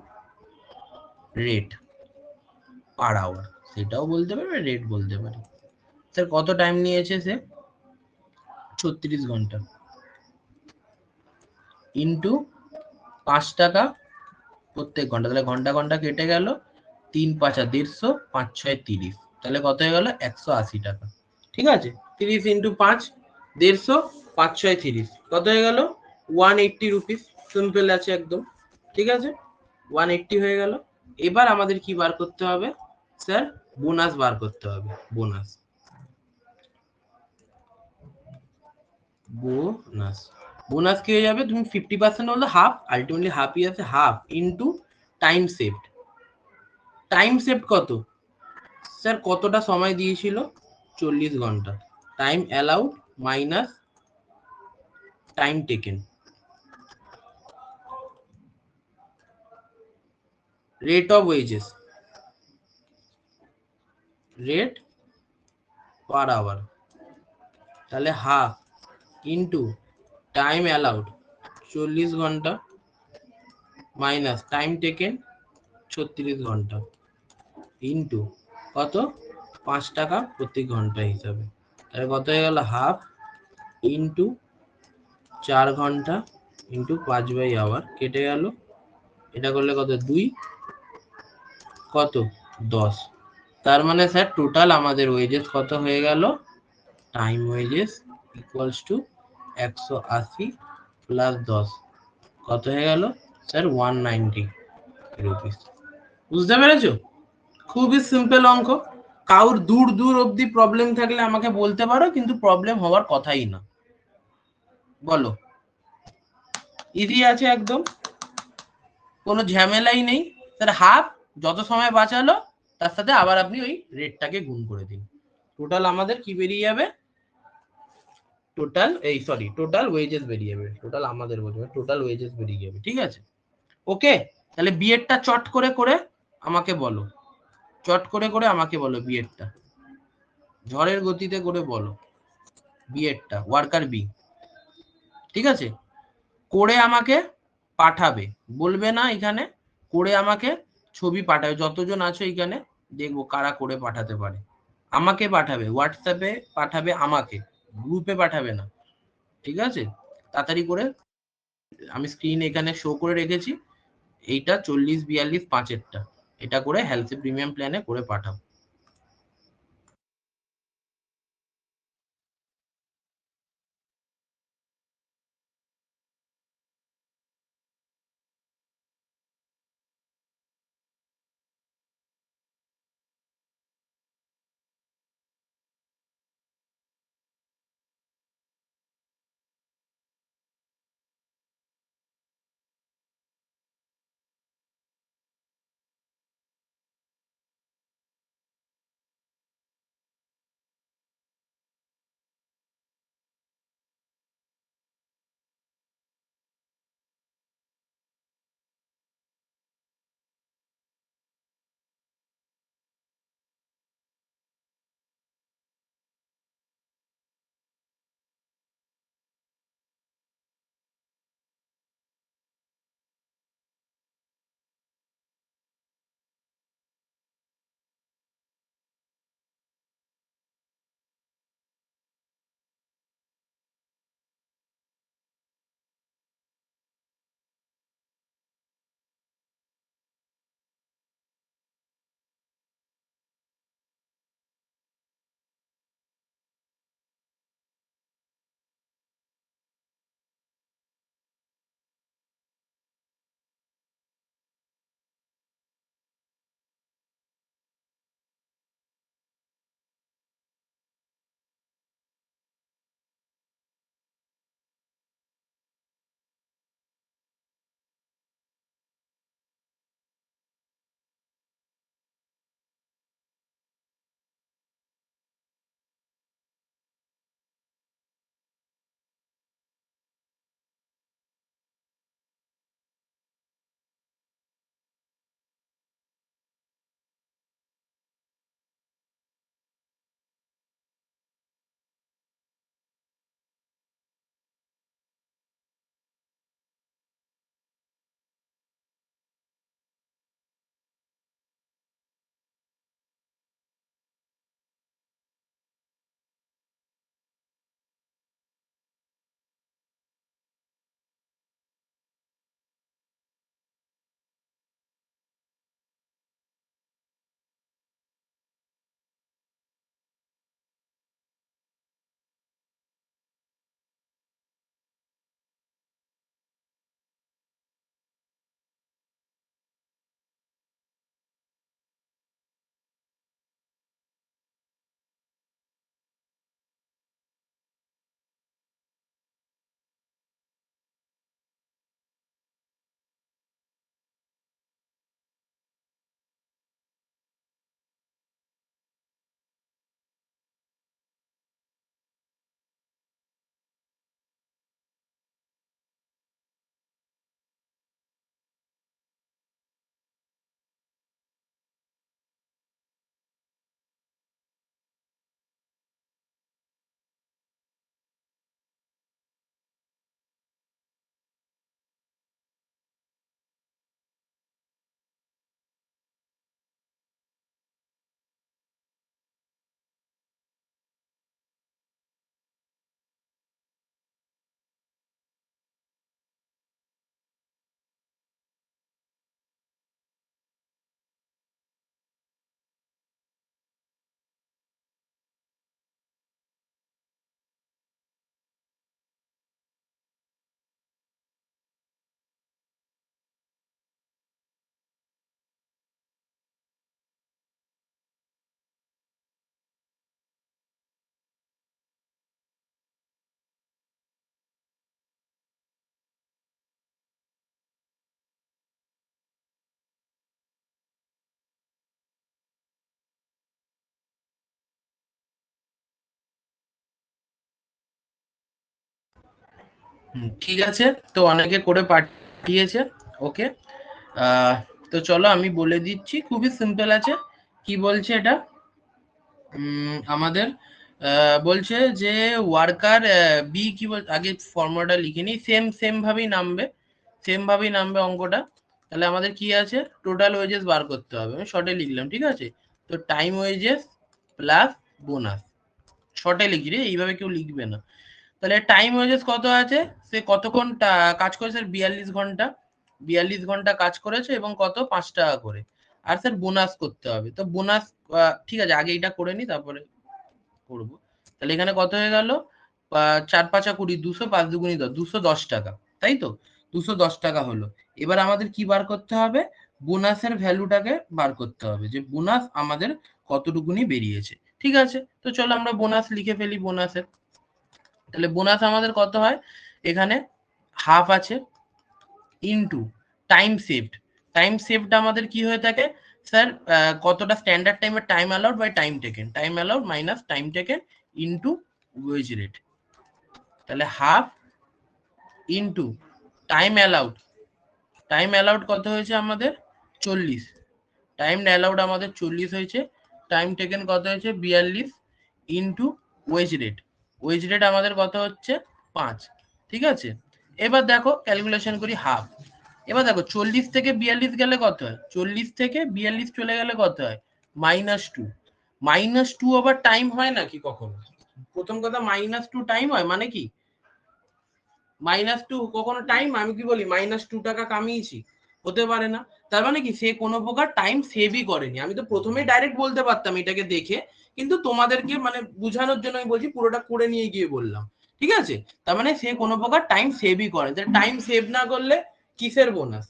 rate per hour, সেটাও বলতে পারবে, রেট বলতে পারি। স্যার কত টাইম নিয়েছে সে, 36 ঘন্টা, ইনটু 5 টাকা প্রত্যেক ঘন্টা, তাহলে ঘন্টা ঘন্টা কেটে গেল, 3 5 150, 5 6 30, তাহলে কত হয়ে গেল, 180 টাকা। ঠিক আছে, 30 ইন্টু 5 150, 5 6 30, কত হয়ে গেল, 180 রুপিস। সিম্পল আছে একদম, ঠিক আছে, 180 হয়ে গেল। এবার আমাদের কি বার করতে হবে স্যার, বোনাস বার করতে হবে, বোনাস, বোনাস, বোনাস কি হয়ে যাবে, তুমি 50% হলো হাফ, আলটিমেটলি হাফই আছে, half into time saved, time saved কত স্যার, কতটা সময় দিয়েছিল, 40 ঘন্টা, time allowed minus time taken, rate of wages, rate per hour, তাহলে হাফ ইন্টু টাইম অ্যালাউড 40 ঘন্টা মাইনাস টাইম টেকেন 36 ঘন্টা ইন্টু কত, 5 টাকা প্রতি ঘন্টা হিসাবে, তাহলে কত হয়ে গেল, হাফ ইন্টু 4 ঘন্টা ইন্টু 5/আওয়ার, কেটে গেল, এটা করলে কত, 2 কত 10, তার মানে স্যার টোটাল আমাদের ওয়েজেস কত হয়ে গেল, time wages equals to 180 plus 10, কত হয়ে গেল স্যার, 190 রুপিস। বুঝতে পেরেছো? খুবই সিম্পল অঙ্ক, কাউর দূর দূর অবধি প্রবলেম থাকলে আমাকে বলতে পারো, কিন্তু প্রবলেম হওয়ার কথাই না, বলো, ইজি আছে একদম, কোনো ঝামেলাই নেই। স্যার হাফ যত সময় বাঁচালো তার সাথে আবার আপনি ওই রেটটাকে গুণ করে দিন, টোটাল আমাদের কি বেরিয়ে যাবে, টোটাল এই সরি টোটাল ওয়েজেস বেরিয়ে যাবে, টোটাল আমাদের বলবে টোটাল ওয়েজেস বেরিয়ে যাবে, ঠিক আছে। ওকে, তাহলে বিএডটা চট করে করে আমাকে বলো, চট করে করে আমাকে বলো বিএডটা, ঝড়ের গতিতে করে বলো বিএডটা, ওয়ার্কার বি, ঠিক আছে, করে আমাকে পাঠাবে, বলবে না এখানে, করে আমাকে ছবি পাঠাবে, যতজন আছো এখানে দেখবো কারা করে পাঠাতে পারে, আমাকে পাঠাবে, হোয়াটসঅ্যাপে পাঠাবে, আমাকে গ্রুপে পাঠাবে না, ঠিক আছে, তাড়াতাড়ি করে, আমি স্ক্রিন এখানে শো করে রেখেছি, এইটা 40 42 5-এরটা, এটা করে হেলথ প্রিমিয়াম প্ল্যানে করে পাঠাও। ঠিক আছে, তো অনেকে করে পাঠিয়েছে। ওকে, তো চলো আমি বলে দিচ্ছি, খুবই সিম্পল আছে। কি বলছে এটা? আমাদের বলছে যে ওয়ার্কার বি কি বল, আগে ফর্মুলাটা লিখে নিই, সেম ভাবেই নামবে অঙ্কটা। তাহলে আমাদের কি আছে, টোটাল ওয়েজেস বার করতে হবে, আমি শর্টে লিখলাম, ঠিক আছে। তো টাইম ওয়েজেস প্লাস বোনাস, শর্টে লিখি রে, এইভাবে কেউ লিখবে না। তাহলে টাইম ওয়েজেস কত আছে, সে কতক্ষণ কাজ করেছে, 42 ঘন্টা, 42 ঘন্টা কাজ করেছে এবং কত, 5 টাকা করে। আর স্যার বোনাস করতে হবে, তো বোনাস ঠিক আছে, আগে এটা করে নি তারপরে করবো। তাহলে এখানে কত হয়ে গেল, 4 5 20, 200, 5 2 10, 210 টাকা, তাই তো, 210 টাকা হলো। এবার আমাদের কি বার করতে হবে, বোনাসের ভ্যালুটাকে বার করতে হবে, যে বোনাস আমাদের কতটুকুনি বেরিয়েছে। ঠিক আছে, তো চলো আমরা বোনাস লিখে ফেলি, বোনাসের। তাহলে বোনাস আমাদের কত হয়, এখানে হাফ আছে into time saved. Time saved আমাদের কি হয়ে থাকে স্যার, কতটা স্ট্যান্ডার্ড টাইমের time allowed by time taken, time allowed minus time taken into wage rate. তাহলে half into time allowed, time allowed কত হয়েছে আমাদের 40, টাইম অ্যালাউড আমাদের 40 হয়েছে, টাইম টেকেন কত হয়েছে 42 into wage rate, wage rate আমাদের কত হচ্ছে 5। ঠিক আছে, এবার দেখো ক্যালকুলেশন করি হাফ। এবার দেখো 40 থেকে 42 গেলে কত হয়, 40 থেকে 42 চলে গেলে কত হয়, -2। -2 আবার টাইম হয় নাকি কখনো? প্রথম কথা, -2 টাইম হয় মানে কি, -2 কখনো টাইম? আমি কি বলি -2 টাকা কামিয়েছি? হতে পারে না। তার মানে কি, সে কোনো প্রকার টাইম সেভই করেনি। আমি তো প্রথমেই ডাইরেক্ট বলতে পারতাম এটাকে দেখে, কিন্তু তোমাদেরকে মানে বোঝানোর জন্য আমি বলছি, পুরোটা করে নিয়ে গিয়ে বললাম। ঠিক আছে, তার মানে সে কোনো প্রকার টাইম সেভই করে। টাইম সেভ না করলে কিসের বোনাস?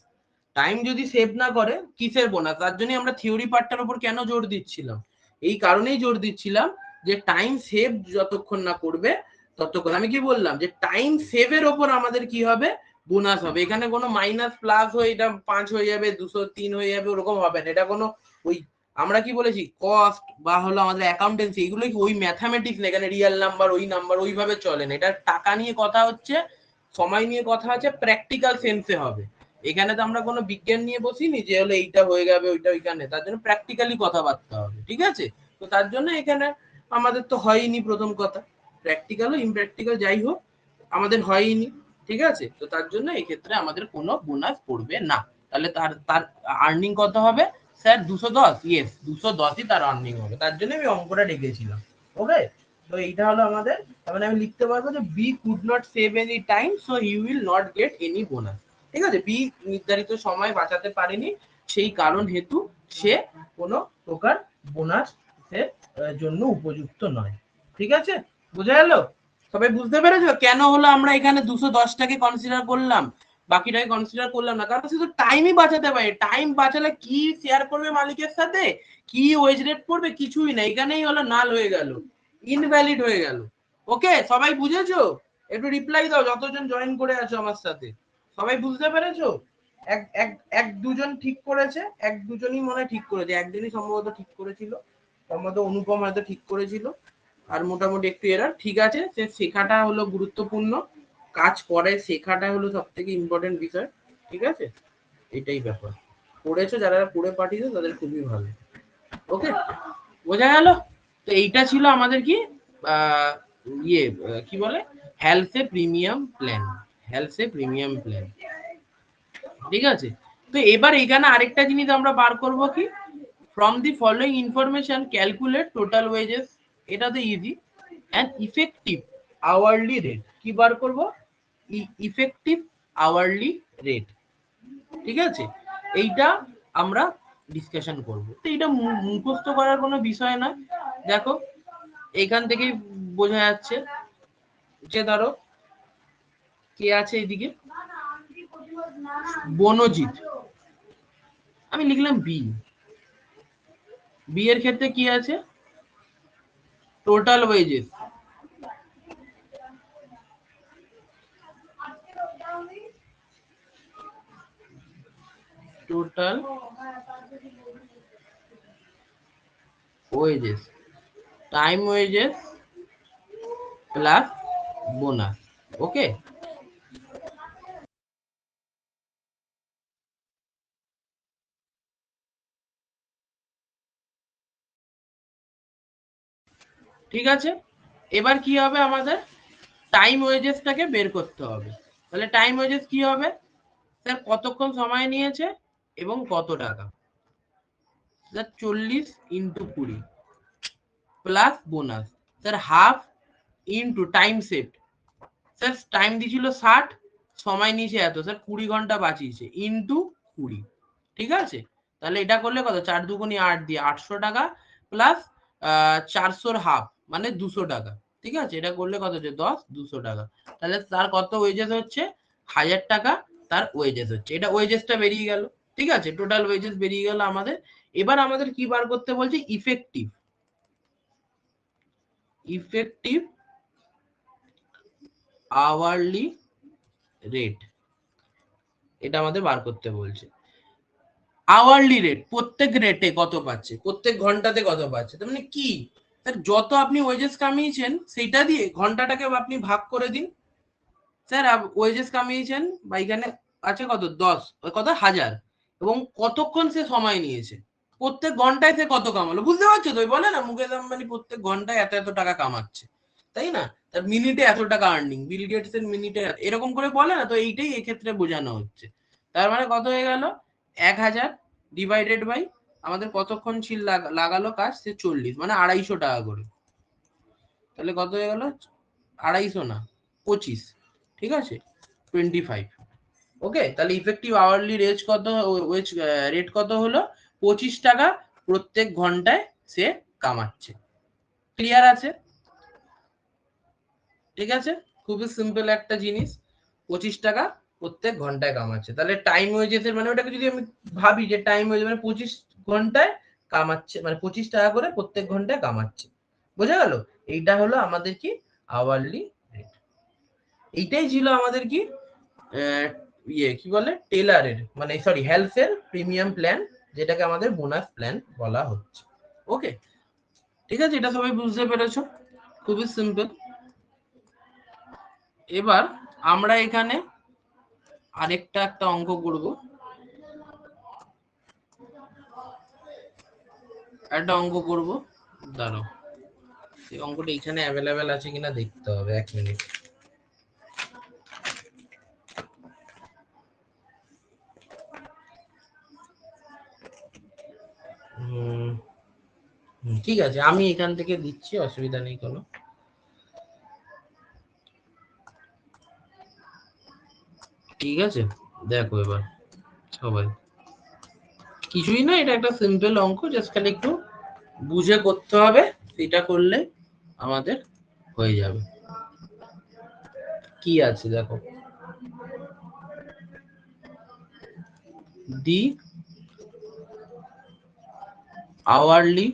টাইম যদি সেভ না করে কিসের বোনাস? তার জন্য আমরা থিওরি পার্টটার উপর কেন জোর দিচ্ছিলাম, এই কারণেই জোর দিচ্ছিলাম যে টাইম সেভ যতক্ষণ না করবে ততক্ষণ। আমি কি বললাম, যে টাইম সেভের ওপর আমাদের কি হবে, বোনাস হবে। এখানে কোনো মাইনাস প্লাস হয়ে এটা 5 হয়ে যাবে, 203 হয়ে যাবে, ওরকম হবে না। এটা কোনো ওই আমরা কি বলেছি, কস্ট বা হলো আমাদের অ্যাকাউন্টেন্সি, এগুলো কি ওই ম্যাথামেটিক্স না, এখানে রিয়েল নাম্বার ওই নাম্বার ওইভাবে চলে না। এটা টাকা নিয়ে কথা হচ্ছে, সময় নিয়ে কথা আছে, প্র্যাকটিক্যাল সেন্সে হবে। এখানে তো আমরা কোনো বিজ্ঞান নিয়ে বসিনি যে হলো এইটা হয়ে যাবে ওইটা ওইখানে, তার জন্য প্র্যাকটিক্যালি কথাবার্তা হবে। ঠিক আছে, তো তার জন্য এখানে আমাদের তো হয়নি, প্রথম কথা প্র্যাকটিক্যাল ও ইমপ্র্যাকটিক্যাল যাই হোক আমাদের হয়নি। ঠিক আছে, তো তার জন্য এই ক্ষেত্রে আমাদের কোনো বোনাস পড়বে না। তাহলে তার তার আর্নিং কত হবে স্যার, 210, ইয়েস 210ই তার আর্নিং হবে, তার জন্য আমি অঙ্কটা রেখেছিলাম। ওকে, তো এইটা হলো আমাদের, তার আমি লিখতে পারবো যে B could not save any time, so he will not get any bonus. ঠিক আছে, বি নির্ধারিত সময় বাঁচাতে পারেনি, সেই কারণ হেতু সে কোনো প্রকার বোনাস জন্য উপযুক্ত নয়। ঠিক আছে, বুঝা গেল? সবাই বুঝতে পেরেছো কেন হলো আমরা এখানে 210টাকে কনসিডার করলাম, বাকিটাকে কনসিডার করলাম না? কারণ শুধু টাইমই বাঁচাতে পারে। টাইম বাঁচালে কি শেয়ার করবে মালিকের সাথে, কি ওয়েজ রেট করবে, কিছুই না। এখানেই হলো নাল হয়ে গেল, ইনভ্যালিড হয়ে গেল। ওকে, সবাই বুঝেছো? একটু রিপ্লাই দাও যতজন জয়েন করে আছো আমার সাথে। সবাই বুঝতে পেরেছো? এক এক এক দুজন ঠিক করেছে, এক দুজনই মনে ঠিক করেছে, একজনই সম্ভবত ঠিক করেছিল, সম্ভবত অনুপম হয়তো ঠিক করেছিল। আর মোটামুটি একটু এরা ঠিক আছে, সে শেখাটা হলো গুরুত্বপূর্ণ, কাজ করে শেখাটা হলো সব থেকে ইম্পর্টেন্ট বিষয়। ঠিক আছে, এটাই ব্যাপার। পড়েছো, যারা পড়ে পাঠিয়েছো তাদের খুবই ভালো। ওকে, বোঝা গেল? তো এইটা ছিল আমাদের কি কি বলে, হেলথে প্রিমিয়াম প্ল্যান, হেলথে প্রিমিয়াম প্ল্যান। ঠিক আছে, তো এবার এখানে আরেকটা জিনিস আমরা বার করব কি, from the following information calculate total wages. এটা তো easy. And effective hourly rate, কি বার করব, ইফেক্টিভ আওয়ারলি রেট। ঠিক আছে, এইটা আমরা ডিসকাশন করব। তো এটা মুখস্থ করার কোনো বিষয় না। দেখো এখান থেকেই বোঝা যাচ্ছে যে ধরো কে আছে এদিকে, বনজিৎ, আমি লিখলাম বি। বি এর ক্ষেত্রে কি আছে, total wages, total wages, time wages plus bonus. Okay, ঠিক আছে, এবার কি হবে আমাদের টাইম ওয়েজেসটাকে বের করতে হবে। তাহলে টাইম ওয়েজেস কি হবে, স্যার কতক্ষণ সময় নিয়েছে এবং কত টাকা, sir 40 into 20 plus bonus, sir half into time saved, sir time দিয়েছিল 60, সময় নিয়েছে এত, স্যার 20 ঘন্টা বাঁচিয়েছে ইন্টু 20। ঠিক আছে, তাহলে এটা করলে কত, 4 দুগুনি 8 দিয়ে 800 টাকা প্লাস 400 হাফ মানে 200 টাকা। ঠিক আছে, এটা করলে কত হচ্ছে 10, 200 টাকা। তাহলে তার কত ওয়েজেস হচ্ছে, 1000 টাকা তার ওয়েজেস হচ্ছে। এটা ওয়েজেসটা বেরিয়ে গেল। ঠিক আছে, টোটাল ওয়েজেস বেরিয়ে গেল আমাদের। এবার আমাদের কি বার করতে বলছে, ইফেক্টিভ আওয়ারলি রেট, এটা আমাদের বার করতে বলছে। আওয়ারলি রেট, প্রত্যেক রেটে কত পাচ্ছে, প্রত্যেক ঘন্টাতে কত পাচ্ছে, তার মানে কি, যত আপনি ওয়েজেস কামিয়েছেন সেইটা দিয়ে ঘন্টাটাকে আপনি ভাগ করে দিন। স্যার ওয়েজেস কামিয়েছেন বা এখানে আছে কত 10, কত 1000, এবং কতক্ষণ সে সময় নিয়েছে, প্রত্যেক ঘন্টায় সে কত কামালো, বুঝতে পারছো তো? বলে না মুকেশ আম্বানি প্রত্যেক ঘন্টায় এত এত টাকা কামাচ্ছে, তাই না? তার মিনিটে এত টাকা আর্নিং, বিল গেটস এর মিনিটে এরকম করে বলে না, তো এইটাই এক্ষেত্রে বোঝানো হচ্ছে। তার মানে কত হয়ে গেল, 1000 ডিভাইডেড বাই আমাদের কতক্ষণ ছিল লাগালো কাজ, সে 40 মানে 250 টাকা করে। তাহলে কত হয়ে গেল, 250 না 25, ঠিক আছে 25। ওকে, তাহলে ইফেক্টিভ আওয়ারলি রেট কত, রেট কত হলো, 25 টাকা প্রত্যেক ঘন্টায় সে কামাচ্ছে। ক্লিয়ার আছে? ঠিক আছে, খুবই সিম্পল একটা জিনিস, 25 টাকা প্রত্যেক ঘন্টায় কামাচ্ছে। তাহলে টাইম ওয়েজেসের মানে ওটাকে যদি আমি ভাবি যে টাইম ওয়েজ মানে 25 ঘন্টায় কামাচ্ছে, মানে 25 টাকা করে প্রত্যেক ঘন্টায় কামাচ্ছে। বোঝা গেল? এইটা হলো আমাদের কি আওয়ারলি রেট। এইটাই ছিল আমাদের কি ইয়ে কি বলে টেলারের মানে সরি হেলথের প্রিমিয়াম প্ল্যান, যেটাকে আমাদের বোনাস প্ল্যান বলা হচ্ছে। ওকে, ঠিক আছে, এটা সবাই বুঝতে পেরেছো? খুবই সিম্পল। এবার আমরা এখানে আরেকটা একটা অঙ্ক করব, একটা অঙ্ক করব, দাঁড়াও এই অঙ্কটা এখানে অ্যাভেলেবেল আছে কিনা দেখতে হবে, 1 মিনিট। ঠিক আছে, আমি এখান থেকে দিচ্ছি, অসুবিধা নেই কোনো। ঠিক আছে, দেখো এবার সবাই, কিছুই না, এটা একটা সিম্পল অঙ্ক, জাস্ট খালি একটু বুঝে করতে হবে, এটা করলে আমাদের হয়ে যাবে। কি আছে দেখো, দি আওয়ারলি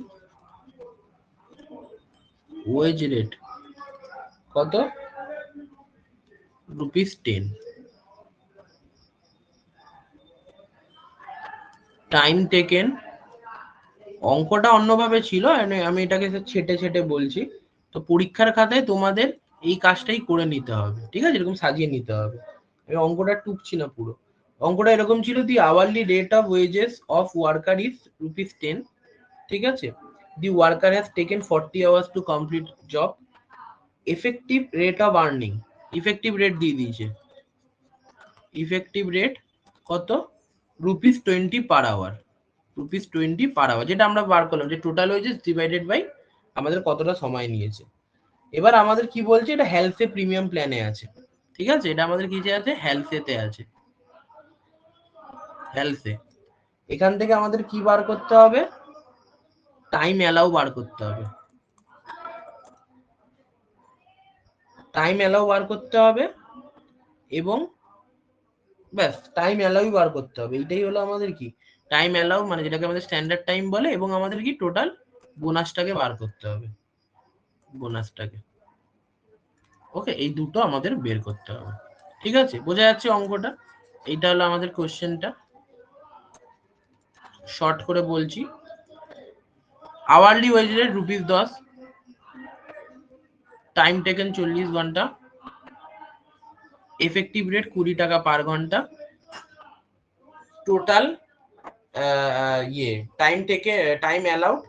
ওয়েজ রেট কত, ₹10, টাইম টেকেন, অঙ্কটা অন্যভাবে ছিল, আমি এটাকে ছেটে ছেটে বলছি, তো পরীক্ষার খাতায় তোমাদের এই কাজটাই করে নিতে হবে, ঠিক আছে, এরকম সাজিয়ে নিতে হবে। আমি অঙ্কটা টুকছি না পুরো, অঙ্কটা এরকম ছিল, the hourly rate of wages of worker is ₹10, ঠিক আছে, the worker has taken 40 hours to complete job, effective rate of earning, effective rate দিয়ে দিয়েছে, ইফেক্টিভ রেট কত, ₹20 পার আওয়ার, ₹20 পার আওয়ার, যেটা আমরা বার করলাম যে টোটাল ওয়েজেস ডিভাইডেড বাই আমাদের কতটা সময় নিয়েছে। এবার আমাদের কি বলছে, এটা হেলথে প্রিমিয়াম প্ল্যানে আছে, ঠিক আছে, এটা আমাদের কিসে আছে, হেলথেতে আছে, হেলথে। এখান থেকে আমাদের কি বার করতে হবে, টাইম অ্যালাউ বার করতে হবে, টাইম অ্যালাউ বার করতে হবে, এবং ব্যাস টাইম অ্যালাউ বার করতে হবে, এইটাই হলো আমাদের কি টাইম অ্যালাউ, মানে যেটাকে আমাদের স্ট্যান্ডার্ড টাইম বলে, এবং আমাদের কি টোটাল বোনাসটাকে বার করতে হবে, বোনাসটাকে। ওকে, এই দুটো আমাদের বের করতে হবে। ঠিক আছে, বোঝা যাচ্ছে অঙ্কটা? এইটা হলো আমাদের কোশ্চেনটা, শর্ট করে বলছি। Hourly wedge rate ₹10, time taken 40 ঘন্টা, এফেক্টিভ রেট 20 টাকা পার ঘন্টা, টোটাল ইয়ে টাইম টেকে টাইম অ্যালাউড,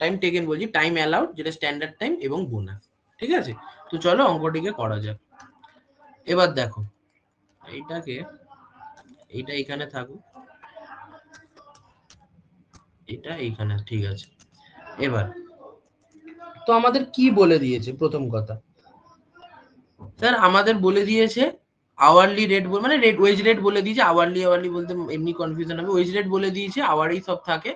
টাইম টেকেন বলছি, টাইম অ্যালাউড যেটা স্ট্যান্ডার্ড টাইম এবং বোনাস। ঠিক আছে, তো চলো অঙ্কটিকে করা যাক। এবার দেখো এইটা এখানে থাকুক, এটা এইখানে, ঠিক আছে। এবার তো আমাদের কি বলে দিয়েছে, প্রথম কথা স্যার আমাদের বলে দিয়েছে আওয়ারলি রেট, মানে রেট ওয়েজ রেট বলে দিয়েছে। আওয়ারলি বলতে এমনি কনফিউশন হবে। ওয়েজ রেট বলে দিয়েছে, আওয়ারই সব থাকে,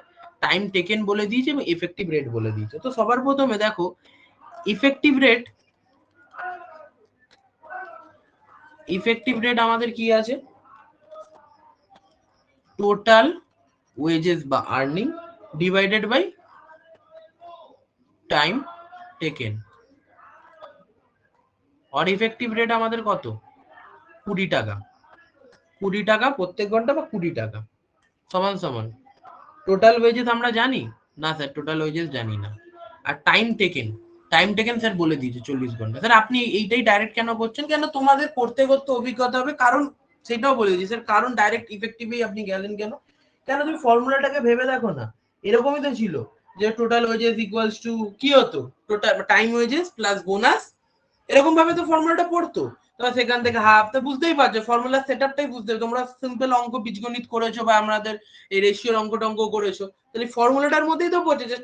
টাইম টেকেন বলে দিয়েছে এবং ইফেক্টিভ রেট বলে দিয়েছে। তো সবার প্রথমে দেখো ইফেক্টিভ রেট আমাদের কি আছে, টোটাল ওয়েজেস বা earning divided by time taken. আর ইফেক্টিভ রেট আমাদের কত, 20 টাকা, 20 টাকা প্রত্যেক ঘন্টা বা 20 টাকা সমান সমান টোটাল ওয়েজেস আমরা জানি না স্যার, টোটাল ওয়েজেস জানি না। আর টাইম টেকেন স্যার বলে দিয়েছে 40 ঘন্টা। স্যার আপনি এইটাই ডাইরেক্ট কেন করছেন, কেন তোমাদের করতে করতে অভিজ্ঞতা হবে, কারণ সেটাও বলে দিয়েছি স্যার। কারণ ডাইরেক্ট ইফেক্টিভই আপনি গেলেন কেন, কেন তুমি ফর্মুলাটাকে ভেবে দেখো না, এরকমই তো ছিল যে টোটাল ওয়েজেস ইকুয়ালস টু কি হতো, total time wages plus bonus, এরকম ভাবে তো ফর্মুলাটা পড়তো। তো সেখান থেকে হাফ, তো বুঝতেই পারছো ফর্মুলার সেটআপটাই বুঝতে হবে। তোমরা সিম্পল অঙ্ক বীজগণিত করেছো বা আমাদের এই রেশিওর অঙ্ক টঙ্ক করেছো, তাহলে ফর্মুলাটার মধ্যেই তো পড়ছে যে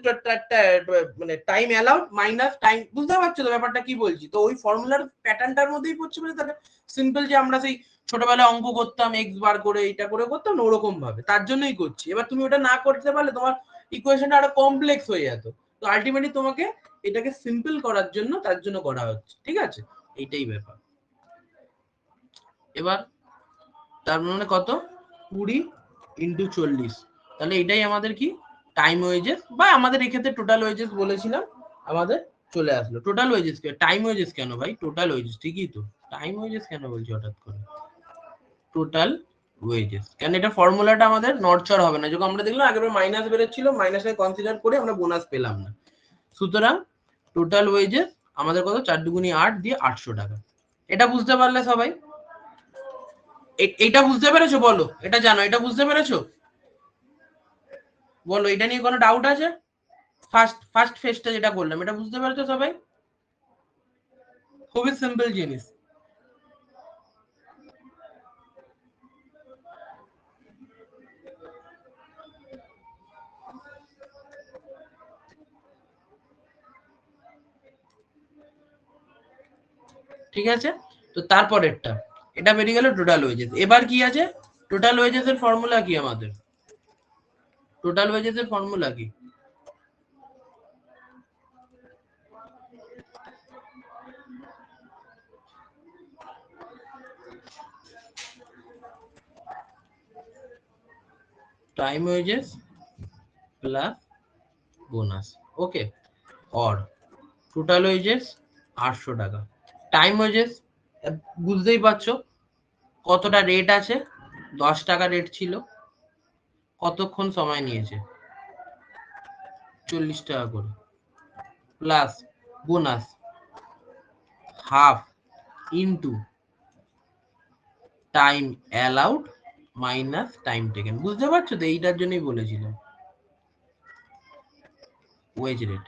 মানে টাইম অ্যালাউড মাইনাস টাইম, বুঝতে পারছো তো ব্যাপারটা কি বলছি। তো ওই ফর্মুলার প্যাটার্নটার মধ্যেই পড়ছে বলে তাহলে সিম্পল যে আমরা সেই ছোটবেলায় অঙ্ক করতাম এক্স বার করে এটা করে করতাম না, ওরকম ভাবে তার জন্যই করছি। এবার তুমি ওটা না করতে পারলে তোমার ইকুয়েশনটা আরো কমপ্লেক্স হয়ে যেত। তো আলটিমেটলি তোমাকে এটাকে সিম্পল করার জন্য, তার জন্য করা হচ্ছে, ঠিক আছে, এইটাই ব্যাপার। এবার তার মানে কত, 20 ইন্টু 40, তাহলে এটাই আমাদের কি টাইম ওয়েজেস, বা আমাদের এক্ষেত্রে টোটাল ওয়েজেস বলেছিলাম, আমাদের চলে আসলো টোটাল ওয়েজেস। টাইম ওয়েজেস কেন ভাই, টোটাল ওয়েজেস ঠিকই তো, টাইম ওয়েজেস কেন বলছি হঠাৎ করে, টোটাল ওয়েজেস কেন, এটা ফর্মুলাটা আমাদের নড়চড় হবে না। যখন আমরা দেখলাম আগের মাইনাস বেরোচ্ছিল, মাইনাসে কনসিডার করে আমরা বোনাস পেলাম না, সুতরাং টোটাল ওয়েজেস আমাদের কত, 4 দুগুনি 8 দিয়ে 800 টাকা। এটা বুঝতে পারলে সবাই, এটা বুঝতে পেরেছো বলো, এটা জানো, এটা বুঝতে পেরেছো বলো, এটা নিয়ে কোনো ডাউট আছে? ফার্স্ট ফেজটা যেটা করলাম এটা বুঝতে পেরেছো সবাই, খুবই সিম্পল জিনিস। ঠিক আছে, তো তারপরেরটা এটা বেরিয়ে গেল টোটাল ওয়েজেস। এবার কি আছে, টোটাল ওয়েজেস এর ফর্মুলা কি, আমাদের টোটাল ওয়েজেস এর ফর্মুলা কি, টাইম ওয়েজেস প্লাস বোনাস, ওকে, और টোটাল ওয়েজেস 800 টাকা। টাইম ওয়েজেস বুঝতেই পারছো কতটা রেট আছে, 10 টাকা রেট ছিল, কতক্ষণ সময় নিয়েছে, 40 টাকা করে, plus bonus half into time allowed minus time taken. বুঝতে পারছো তো, এইটার জন্যই বলেছিলাম wage rate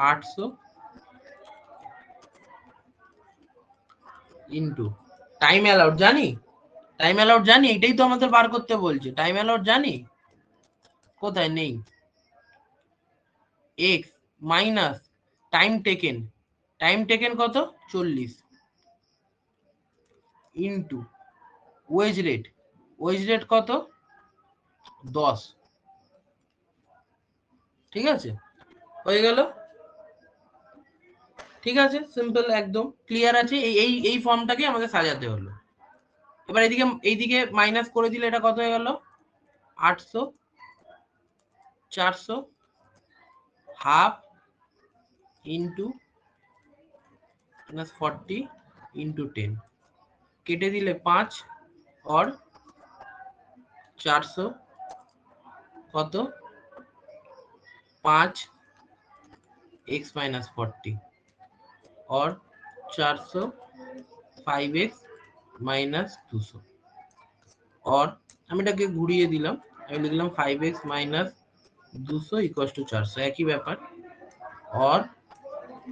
800 into time allowed জানি, টাইম অ্যালাউড জানি, এটাই তো আমাদের বার করতে বলছে, টাইম অ্যালাউড জানি, কোথায় নেই, এক্স মাইনাস টাইম টেকেন কত 40 ইন্টু ওয়েজ রেট কত 10, ঠিক আছে, হয়ে গেল, ঠিক আছে, সিম্পল একদম ক্লিয়ার আছে। এই ফর্মটাকে আমাদের সাজাতে হলো। এবার এইদিকে মাইনাস করে দিলে এটা কত হয়ে গেল, 800, 400 হাফ ইন্টু -40 ইন্টু 10, কেটে দিলে 5 और 400 কত 5 x माइनस 40 और 400 5x माइनस 200 और আমি এটাকে ঘুরিয়ে দিলাম, আমি লিখলাম 5x মাইনাস 200 ইকুয়ালস টু 400, একই ব্যাপার। और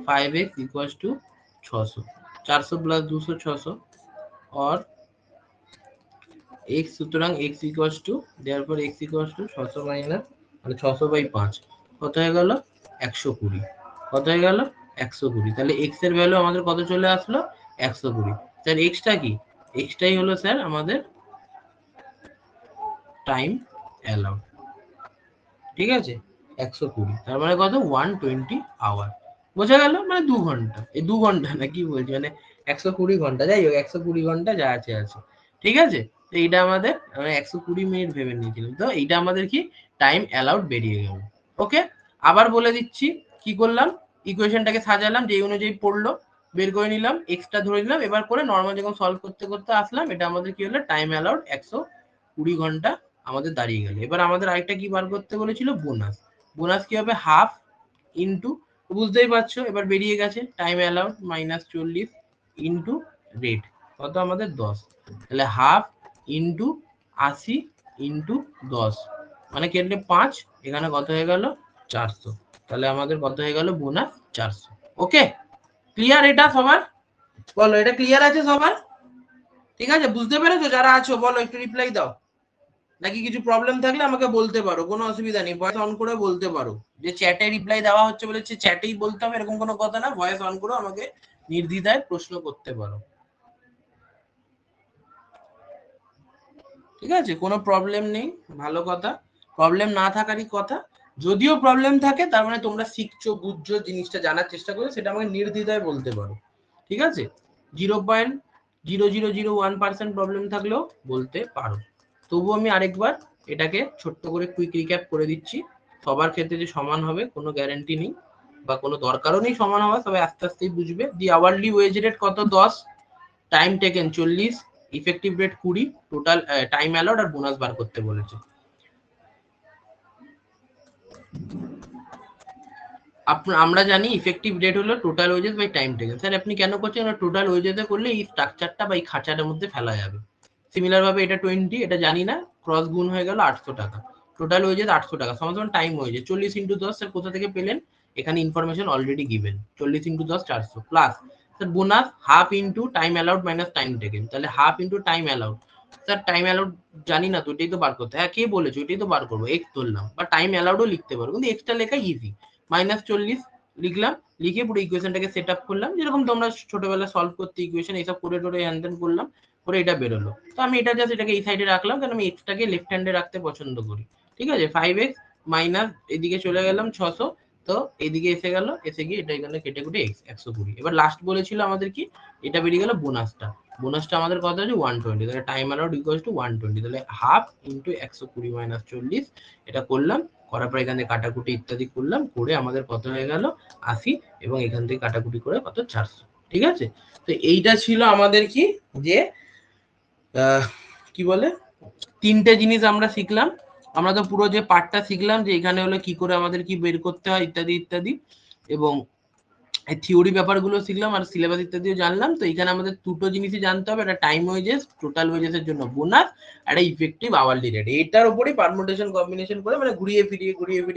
5x इक्वल्स टू 600, 400 प्लस 200 600 और x, সুতরাং x equals to therefore x equals to 600 minus মানে 600 বাই 5 কত হয়ে গেল 120, কত হয়ে গেল 120। তাহলে x এর ভ্যালু আমাদের কত চলে আসলো 120। স্যার x টা কি, x টাই হলো স্যার আমাদের টাইম অ্যালাউড, ঠিক আছে 120, তার মানে কত 120 আওয়ার, বোঝা গেল, মানে 2 ঘন্টা, এই 2 ঘন্টা না কি বলছি মানে 120 ঘন্টা, যাই হোক 120 ঘন্টা যা আছে আছে, ঠিক আছে। তো এইটা আমাদের 120 মিনিট ভেবে নিয়েছিলাম, তো এইটা আমাদের কি টাইম অ্যালাউড বেরিয়ে গেল। ওকে, আবার বলে দিচ্ছি কি করলাম, ইকুয়েশনটাকে সাজালাম, যেই অনুযায়ী পড়লো বের করে নিলাম, এক্সট্রা ধরে নিলাম, এবার করে নর্মাল যখন সলভ করতে করতে আসলাম, এটা আমাদের কি হলো টাইম অ্যালাউড 120 ঘন্টা আমাদের দাঁড়িয়ে গেল। এবার আমাদের আরেকটা কি বার করতে বলেছিল, বোনাস। বোনাস কি হবে হাফ ইন্টু, বুঝতেই পারছো এবার বেরিয়ে গেছে time allowed minus 40 into rate, কত আমাদের 10, তাহলে হাফ ইন্টু 80 ইন্টু 10 মানে কেটে 5, এখানে কত হয়ে গেল 400, তাহলে আমাদের কত হয়ে গেল বোনাস 400। ওকে, ক্লিয়ার এটা সবার? বলো এটা ক্লিয়ার আছে সবার? ঠিক আছে, বুঝতে পেরেছো? যারা আছো বলো, একটু রিপ্লাই দাও, নাকি কিছু প্রবলেম থাকলে আমাকে বলতে পারো, কোনো অসুবিধা নেই, ভয়েস অন করে বলতে পারো। যে চ্যাটে রিপ্লাই দেওয়া হচ্ছে বলেছে চ্যাটেই বলতে হবে এরকম কোনো কথা না, ভয়েস অন করে আমাকে নির্দ্বিধায় প্রশ্ন করতে পারো, ঠিক আছে, কোনো প্রবলেম নেই, ভালো কথা, প্রবলেম না থাকারই কথা। যদিও প্রবলেম থাকে তার মানে তোমরা শিখছো বুঝছো জিনিসটা জানার চেষ্টা করছো, সেটা আমাকে নির্দ্বিধায় বলতে পারো, ঠিক আছে। 0.0001% প্রবলেম থাকলেও বলতে পারো। তবু আমি আরেকবার এটাকে ছোট্ট করে কুইক রিক্যাপ করে দিচ্ছি, সবার ক্ষেত্রে যে সমান হবে কোনো গ্যারান্টি নেই বা কোনো দরকারও নেই সমান হওয়া, সবাই আস্তে আস্তেই বুঝবে। দি আওয়ারলি ওয়েজ রেট কত 10, time taken 40, effective rate 20, total time allowed আর বোনাস বার করতে বলেছে। আমরা জানি ইফেক্টিভ রেট হলো total wages by time taken. Sir আপনি কেন করছেন, টোটাল ওয়েজেসে করলে এই স্ট্রাকচারটা বা এই খাঁচাটার মধ্যে ফেলা যাবে। সিমিলার ভাবে এটা 20, এটা জানি না, ক্রস গুণ হয়ে গেল 800 টাকা, টোটাল ওয়েজেস 800 টাকা সমান টাইম ওয়েজেস 40 ইন্টু 10, স্যার কোথা থেকে পেলেন, এখানে information already given, 40 into 10 400 plus sir bonus half into time allowed minus time taken, তাহলে half into time allowed, sir time allowed জানি না তো, এটাই তো বার করতে, হ্যাঁ কে বলেছে ওইটাই তো বার করবো, এক্স ধরলাম, বা টাইম অ্যালাউডও লিখতে পারবো, কিন্তু এক্সটা লেখা ইজি, মাইনাস 40 লিখলাম, লিখে পুরো ইকুয়েশনটাকে সেট আপ করলাম, যেরকম তোমরা ছোটবেলায় সলভ করতে ইকুয়েশন এইসব করে টোরে হ্যান্ডেল করলাম, করে এটা বেরোলো। তো আমি এটা জাস্ট এটাকে এই সাইডে রাখলাম, কারণ আমি এক্সটাকে লেফট হ্যান্ডে রাখতে পছন্দ করি, ঠিক আছে। 5x মাইনাস এদিকে চলে গেলাম 600, তো এদিকে এসে গেল, এসে গিয়ে এটা এখানে কেটে কুটে x 120। এবার লাস্ট বলেছিল আমাদের কি, এটা বেরিয়ে গেল বোনাসটা, বোনাসটা আমাদের কত আছে 120, তাহলে টাইম অ্যালাউড ইকুয়ালস টু 120, তাহলে হাফ ইন্টু 120 মাইনাস 40, এটা করলাম, করার পর এখান থেকে কাটাকুটি ইত্যাদি করলাম, করে আমাদের কত হয়ে গেল 80, এবং এখান থেকে কাটাকুটি করে কত 400, ঠিক আছে। তো এইটা ছিল আমাদের কি, যে কি বলে তিনটে জিনিস আমরা শিখলাম। আমরা তো পুরো যে পার্টটা শিখলাম যে এখানে হলো কি করে আমাদের কি বের করতে হয় ইত্যাদি ইত্যাদি, এবং এই থিওরি ব্যাপারগুলো শিখলাম আর সিলেবাস ইত্যাদিও জানলাম। তো এখানে আমাদের দুটো জিনিসই জানতে হবে, একটা টাইম ওয়েজেস, টোটাল ওয়েজেস এর জন্য বোনাস, একটা ইফেক্টিভ আওয়ারলি রেট, এটার উপরেই পারমুটেশন কম্বিনেশন করে মানে ঘুরিয়ে ফিরিয়ে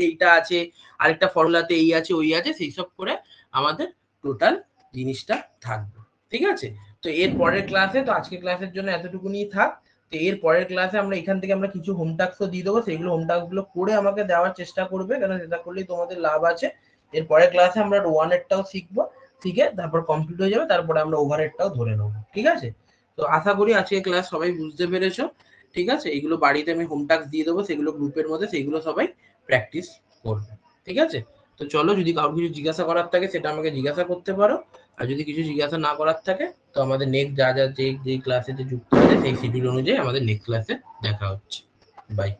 এইটা আছে, আরেকটা ফর্মুলাতে এই আছে ওই আছে, সেই সব করে আমাদের টোটাল জিনিসটা থাকবে, ঠিক আছে। তো এর পরের ক্লাসে, তো আজকে ক্লাসের জন্য এতটুকুনি থাক, তো এর পরের ক্লাসে আমরা এখান থেকে আমরা কিছু হোম টাস্কও দিয়ে দেবো, সেইগুলো হোম টাস্কগুলো করে আমাকে দেওয়ার চেষ্টা করবে, কারণ সেটা করলেই তোমাদের লাভ আছে। এর পরের ক্লাসে আমরা ওয়ান এরটাও শিখবো, শিখে তারপর কমপ্লিট হয়ে যাবে, তারপরে আমরা ওভারহেডটাও ধরে নেবো, ঠিক আছে। তো আশা করি আজকে ক্লাস সবাই বুঝতে পেরেছো, ঠিক আছে। এইগুলো বাড়িতে আমি হোম টাস্ক দিয়ে দেবো, সেগুলো গ্রুপের মধ্যে, সেগুলো সবাই প্র্যাকটিস করবে, ঠিক আছে। তো চলো, যদি কারোর কিছু জিজ্ঞাসা করার থাকে সেটা আমাকে জিজ্ঞাসা করতে পারো, আর যদি কিছু জিজ্ঞাসা না করার থাকে তো আমাদের নেক্সট যা যা যে ক্লাসে যুক্ত আছে সেই শিডিউল অনুযায়ী আমাদের নেক্সট ক্লাসে দেখা হচ্ছে। বাই।